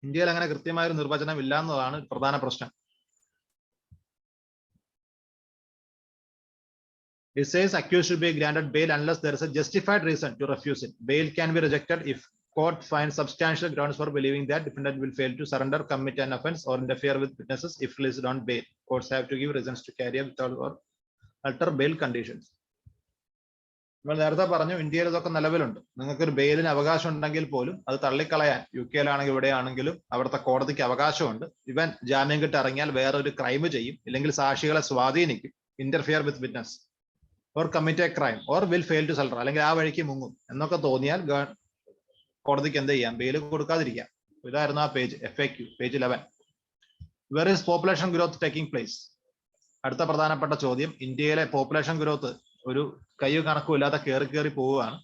ഇന്ത്യയിൽ അങ്ങനെ കൃത്യമായ ഒരു നിർവചനം ഇല്ല എന്നതാണ് പ്രധാന പ്രശ്നം. It says accused should be granted bail unless there is a justified reason to refuse it. Bail can be rejected if court finds substantial grounds for believing that defendant will fail to surrender, commit an offense, or interfere with witnesses if released on bail. Courts have to give reasons to carry out or alter bail conditions. നമ്മൾ നേരത്തെ പറഞ്ഞു ഇന്ത്യയിൽ ഇതൊക്കെ നിലവിലുണ്ട്. നിങ്ങൾക്ക് ഒരു ബെയിലിന് അവകാശം ഉണ്ടെങ്കിൽ പോലും അത് തള്ളിക്കളയാൻ UK-യിലാണെങ്കിൽ ഇവിടെയാണെങ്കിലും അവിടുത്തെ കോടതിക്ക് അവകാശമുണ്ട്. ഇവൻ ജാമ്യം കിട്ടി ഇറങ്ങിയാൽ വേറൊരു ക്രൈം ചെയ്യും, ഇല്ലെങ്കിൽ സാക്ഷികളെ സ്വാധീനിക്കും, interfere with witness, or commit a crime, or will fail to surrender, അല്ലെങ്കിൽ ആ വഴിക്ക് മുങ്ങും എന്നൊക്കെ തോന്നിയാൽ കോടതിക്ക് എന്ത് ചെയ്യാം? ബെയിൽ കൊടുക്കാതിരിക്കാം. ഇതായിരുന്നു ആ page, FAQ page 11. Where is population growth taking place? അടുത്ത പ്രധാനപ്പെട്ട ചോദ്യം. ഇന്ത്യയിലെ പോപ്പുലേഷൻ ഗ്രോത്ത് ഒരു കയ്യോ കണക്കും ഇല്ലാതെ കയറി പോവുകയാണ്.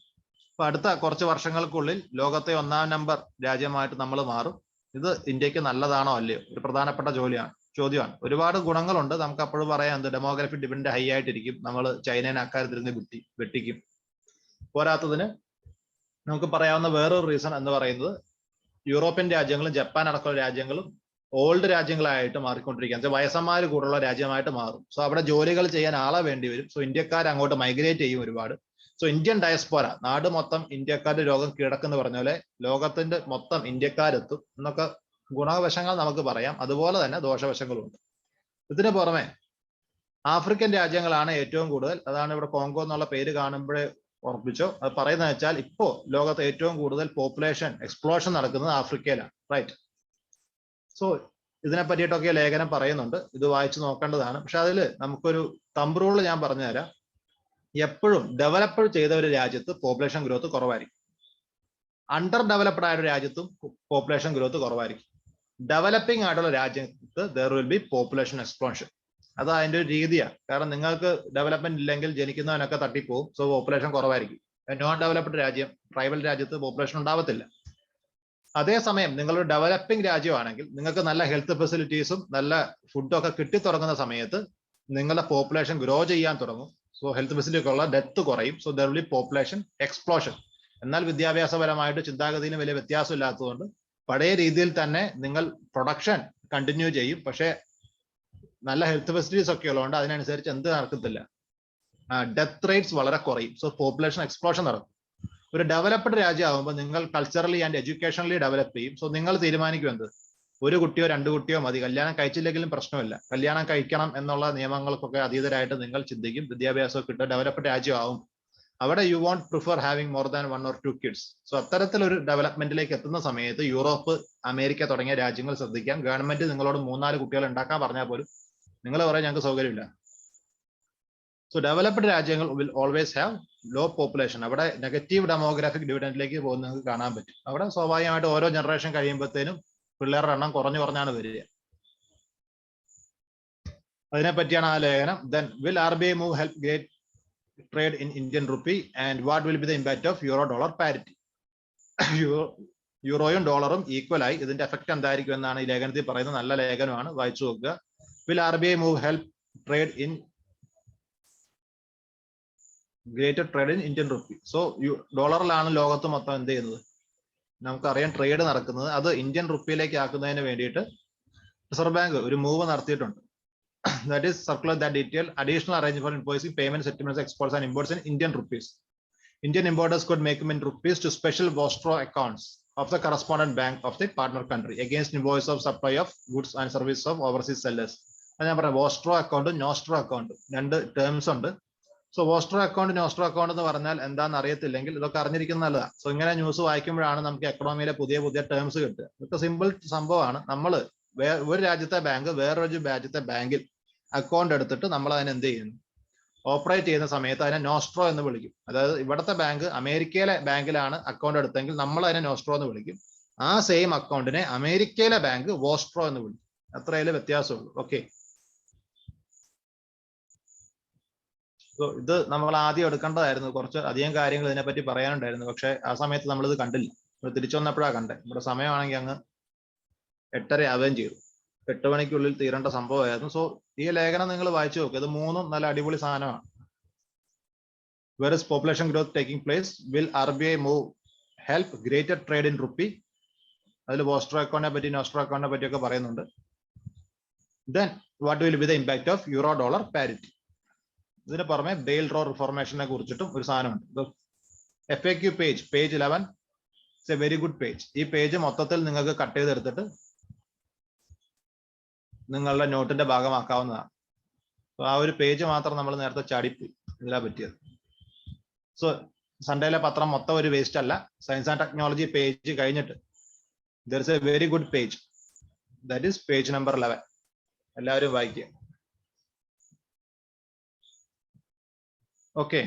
അപ്പൊ അടുത്ത കുറച്ച് വർഷങ്ങൾക്കുള്ളിൽ ലോകത്തെ 1-ാം നമ്പർ രാജ്യമായിട്ട് നമ്മൾ മാറും. ഇത് ഇന്ത്യക്ക് നല്ലതാണോ അല്ലയോ? ഒരു പ്രധാനപ്പെട്ട ചോദ്യമാണ്. ഒരുപാട് ഗുണങ്ങളുണ്ട്. നമുക്ക് അപ്പോഴും പറയാം, എന്ത് ഡെമോഗ്രാഫിക് ഡിമാൻഡ് ഹൈ ആയിട്ടിരിക്കും, നമ്മൾ ചൈനേനെ അക്കാര്യത്തിൽ നിന്ന് വെട്ടിക്കും. പോരാത്തതിന് നമുക്ക് പറയാവുന്ന വേറൊരു റീസൺ എന്ന് പറയുന്നത് യൂറോപ്യൻ രാജ്യങ്ങളും ജപ്പാൻ അടക്കമുള്ള രാജ്യങ്ങളും ഓൾഡ് രാജ്യങ്ങളായിട്ട് മാറിക്കൊണ്ടിരിക്കുക. വയസ്സന്മാർ കൂടുള്ള രാജ്യമായിട്ട് മാറും. സോ അവിടെ ജോലികൾ ചെയ്യാൻ ആളെ വേണ്ടി വരും. സോ ഇന്ത്യക്കാർ അങ്ങോട്ട് മൈഗ്രേറ്റ് ചെയ്യും ഒരുപാട്. സോ ഇന്ത്യൻ ഡയസ്പോര, നാട് മൊത്തം ഇന്ത്യക്കാരുടെ രോഗം കീഴടക്കെന്ന് പറഞ്ഞ പോലെ ലോകത്തിന്റെ മൊത്തം ഇന്ത്യക്കാരെത്തും എന്നൊക്കെ ഗുണവശങ്ങൾ നമുക്ക് പറയാം. അതുപോലെ തന്നെ ദോഷവശങ്ങളുണ്ട്. ഇതിന് പുറമെ ആഫ്രിക്കൻ രാജ്യങ്ങളാണ് ഏറ്റവും കൂടുതൽ. അതാണ് ഇവിടെ കോങ്കോ എന്നുള്ള പേര് കാണുമ്പോഴേ ഉറപ്പിച്ചോ. അത് പറയുന്നത് വെച്ചാൽ ഇപ്പോ ലോകത്ത് ഏറ്റവും കൂടുതൽ പോപ്പുലേഷൻ എക്സ്പ്ലോഷൻ നടക്കുന്നത് ആഫ്രിക്കയിലാണ്. റൈറ്റ്. സോ ഇതിനെ പറ്റിയിട്ടൊക്കെ ലേഖനം പറയുന്നുണ്ട്. ഇത് വായിച്ചു നോക്കേണ്ടതാണ്. പക്ഷെ അതിൽ നമുക്കൊരു തമ്പ് റൂൾ ഞാൻ പറഞ്ഞുതരാം. എപ്പോഴും ഡെവലപ്പ് ചെയ്ത ഒരു രാജ്യത്ത് പോപ്പുലേഷൻ ഗ്രോത്ത് കുറവായിരിക്കും. അണ്ടർ ഡെവലപ്ഡ് ആയ ഒരു രാജ്യത്തും പോപ്പുലേഷൻ ഗ്രോത്ത് കുറവായിരിക്കും. ഡെവലപ്പിംഗ് ആയിട്ടുള്ള രാജ്യത്ത് there will be population explosion. അത് അതിന്റെ ഒരു രീതിയാണ്. കാരണം നിങ്ങൾക്ക് ഡെവലപ്മെന്റ് ഇല്ലെങ്കിൽ ജനിക്കുന്നവനൊക്കെ തട്ടിപ്പോവും. സോ പോപ്പുലേഷൻ കുറവായിരിക്കും. നോൺ ഡെവലപ്ഡ് രാജ്യം, ട്രൈബൽ രാജ്യത്ത് പോപ്പുലേഷൻ ഉണ്ടാവത്തില്ല. അതേസമയം നിങ്ങളൊരു ഡെവലപ്പിംഗ് രാജ്യമാണെങ്കിൽ നിങ്ങൾക്ക് നല്ല ഹെൽത്ത് ഫെസിലിറ്റീസും നല്ല ഫുഡും ഒക്കെ കിട്ടിത്തുടങ്ങുന്ന സമയത്ത് നിങ്ങളുടെ പോപ്പുലേഷൻ ഗ്രോ ചെയ്യാൻ തുടങ്ങും. സോ ഹെൽത്ത് ഫെസിലിറ്റി ഉള്ള ഡെത്ത് കുറയും. So there will be population explosion. എന്നാൽ വിദ്യാഭ്യാസപരമായിട്ട് ചിന്താഗതിയിലും വലിയ വ്യത്യാസം ഇല്ലാത്തതുകൊണ്ട് പഴയ രീതിയിൽ തന്നെ നിങ്ങൾ പ്രൊഡക്ഷൻ കണ്ടിന്യൂ ചെയ്യും. പക്ഷേ നല്ല ഹെൽത്ത് ഫെസിലിറ്റീസ് ഒക്കെ ഉള്ളതുകൊണ്ട് അതിനനുസരിച്ച് എന്ത് നടക്കത്തില്ല, ഡെത്ത് റേറ്റ്സ് വളരെ കുറയും. സോ പോപ്പുലേഷൻ എക്സ്പ്ലോഷൻ നടക്കും. ഒരു ഡെവലപ്ഡ് രാജ്യമാകുമ്പോൾ നിങ്ങൾ കൾച്ചറലി ആൻഡ് എഡ്യൂക്കേഷണലി ഡെവലപ്പ് ചെയ്യും. സോ നിങ്ങൾ തീരുമാനിക്കും എന്ത്, ഒരു കുട്ടിയോ 2 കുട്ടിയോ മതി, കല്യാണം കഴിച്ചില്ലെങ്കിലും പ്രശ്നമില്ല, കല്യാണം കഴിക്കണം എന്നുള്ള നിയമങ്ങൾക്കൊക്കെ അതീതരായിട്ട് നിങ്ങൾ ചിന്തിക്കും. വിദ്യാഭ്യാസമൊക്കെ കിട്ടും. ഡെവലപ്ഡ് രാജ്യമാവും. അവിടെ you won't prefer having more than 1 or 2 kids. So അത്തരത്തിലൊരു ഡെവലപ്മെന്റിലേക്ക് എത്തുന്ന സമയത്ത് യൂറോപ്പ്, അമേരിക്ക തുടങ്ങിയ രാജ്യങ്ങൾ ശ്രദ്ധിക്കാം. ഗവൺമെന്റ് നിങ്ങളോട് 3-4 കുട്ടികൾ ഉണ്ടാക്കാൻ പറഞ്ഞാൽ പോലും നിങ്ങൾ പറയാൻ ഞങ്ങൾക്ക് സൗകര്യമില്ല. സോ ഡെവലപ്ഡ് രാജ്യങ്ങൾ will always have low population. അവിടെ നെഗറ്റീവ് ഡെമോഗ്രാഫിക് ഡിവിഡൻഡിലേക്ക് പോകുന്നത് നിങ്ങൾക്ക് കാണാൻ പറ്റും. അവിടെ സ്വാഭാവികമായിട്ട് ഓരോ ജനറേഷൻ കഴിയുമ്പോഴത്തേനും പിള്ളേരുടെ എണ്ണം കുറഞ്ഞാണ് വരിക. അതിനെ പറ്റിയാണ് ആ ലേഖനം. Then will RBI move help great trade in Indian rupee and what will be the impact of euro dollar parity? യൂറോയും ഡോളറും ഈക്വൽ ആയി ഇതിന്റെ എഫക്ട് എന്തായിരിക്കും എന്നാണ് ഈ ലേഖനത്തിൽ പറയുന്നത്. നല്ല ലേഖനമാണ്, വായിച്ചു നോക്കുക. Will RBI move help trade in greater trade in Indian rupee? So ഡോളറിലാണ് ലോകത്ത് മൊത്തം എന്ത് ചെയ്യുന്നത്, നമുക്കറിയാം ട്രേഡ് നടക്കുന്നത്. അത് ഇന്ത്യൻ റുപ്പിയിലേക്ക് ആക്കുന്നതിന് വേണ്ടിയിട്ട് റിസർവ് ബാങ്ക് ഒരു മൂവ് നടത്തിയിട്ടുണ്ട്. That is circular that detail additional arrangement for invoicing, payments, settlements, exports and imports in Indian rupees. Indian importers could make them in rupees to special vostro accounts of the correspondent bank of the partner country against invoice of supply of goods and services of overseas sellers. അത് ഞാൻ പറയാം, vostro account, nostro account, 2 terms ഉണ്ട്. So vostro account, nostro account എന്ന് പറഞ്ഞാൽ എന്താണെന്ന് അറിയത്തില്ലെങ്കിൽ ഇതൊക്കെ അറിഞ്ഞിരിക്കുന്നത് നല്ലതാണ്. So ഇങ്ങനെ ന്യൂസ് വായിക്കുമ്പോഴാണ് നമുക്ക് എക്കണോമിയിലെ പുതിയ ടേംസ് കിട്ടുക. ഇതൊക്കെ സിമ്പിൾ സംഭവമാണ്. നമ്മൾ ഒരു രാജ്യത്തെ ബാങ്ക് വേറൊരു രാജ്യത്തെ ബാങ്കിൽ അക്കൗണ്ട് എടുത്തിട്ട് നമ്മൾ അതിന് എന്ത് ചെയ്യുന്നു, ഓപ്പറേറ്റ് ചെയ്യുന്ന സമയത്ത് അതിനെ നോസ്ട്രോ എന്ന് വിളിക്കും. അതായത് ഇവിടുത്തെ ബാങ്ക് അമേരിക്കയിലെ ബാങ്കിലാണ് അക്കൗണ്ട് എടുത്തെങ്കിൽ നമ്മൾ അതിനെ നോസ്ട്രോ എന്ന് വിളിക്കും. ആ സെയിം അക്കൗണ്ടിനെ അമേരിക്കയിലെ ബാങ്ക് വോസ്ട്രോ എന്ന് വിളിക്കും. അത്രയില് വ്യത്യാസമുള്ളൂ. ഓക്കെ, ഇത് നമ്മൾ ആദ്യം എടുക്കേണ്ടതായിരുന്നു. കുറച്ച് അധികം കാര്യങ്ങൾ ഇതിനെപ്പറ്റി പറയാനുണ്ടായിരുന്നു. പക്ഷെ ആ സമയത്ത് നമ്മളിത് കണ്ടില്ല. തിരിച്ചു വന്നപ്പോഴാണ് കണ്ടത്. ഇവിടെ സമയമാണെങ്കിൽ അങ്ങ് 8:30 ആവുകയും ചെയ്തു. 8 മണിക്കുള്ളിൽ തീരേണ്ട സംഭവമായിരുന്നു. സോ ഈ ലേഖനം നിങ്ങൾ വായിച്ചു നോക്കുക. ഇത് മൂന്നും നല്ല അടിപൊളി സാധനമാണ്. Where is population growth taking place? Will RBI move help greater trade in rupee? അതിൽ വോസ്ട്രോ അക്കൗണ്ടിനെ പറ്റി നോസ്ട്രോ അക്കൗണ്ടിനെ പറ്റിയൊക്കെ പറയുന്നുണ്ട്. Then what will be the impact of euro dollar parity? ഇതിന് പുറമെ ബെയിൽ റോ റിഫോർമേഷനെ കുറിച്ചിട്ടും ഒരു സാധനമുണ്ട്. FAQ page 11 it's A very good page. ഈ പേജ് മൊത്തത്തിൽ നിങ്ങൾക്ക് കട്ട് ചെയ്തെടുത്തിട്ട് നിങ്ങളുടെ നോട്ടിന്റെ ഭാഗമാക്കാവുന്നതാണ്. ആ ഒരു പേജ് മാത്രം നമ്മൾ നേരത്തെ ചാടിപ്പോയി. ഇതിലാ പറ്റിയത്. സോ സൺഡേയിലെ പത്രം മൊത്തം ഒരു വേസ്റ്റ് അല്ല. സയൻസ് ആൻഡ് ടെക്നോളജി പേജ് കഴിഞ്ഞിട്ട് there is A very good page. That is page number 11. എല്ലാവരും വായിക്കുക. Okay.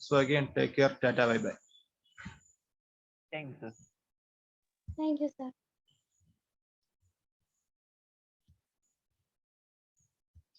So again, take care. Tata, bye bye. Thanks, sir. Thank you, sir.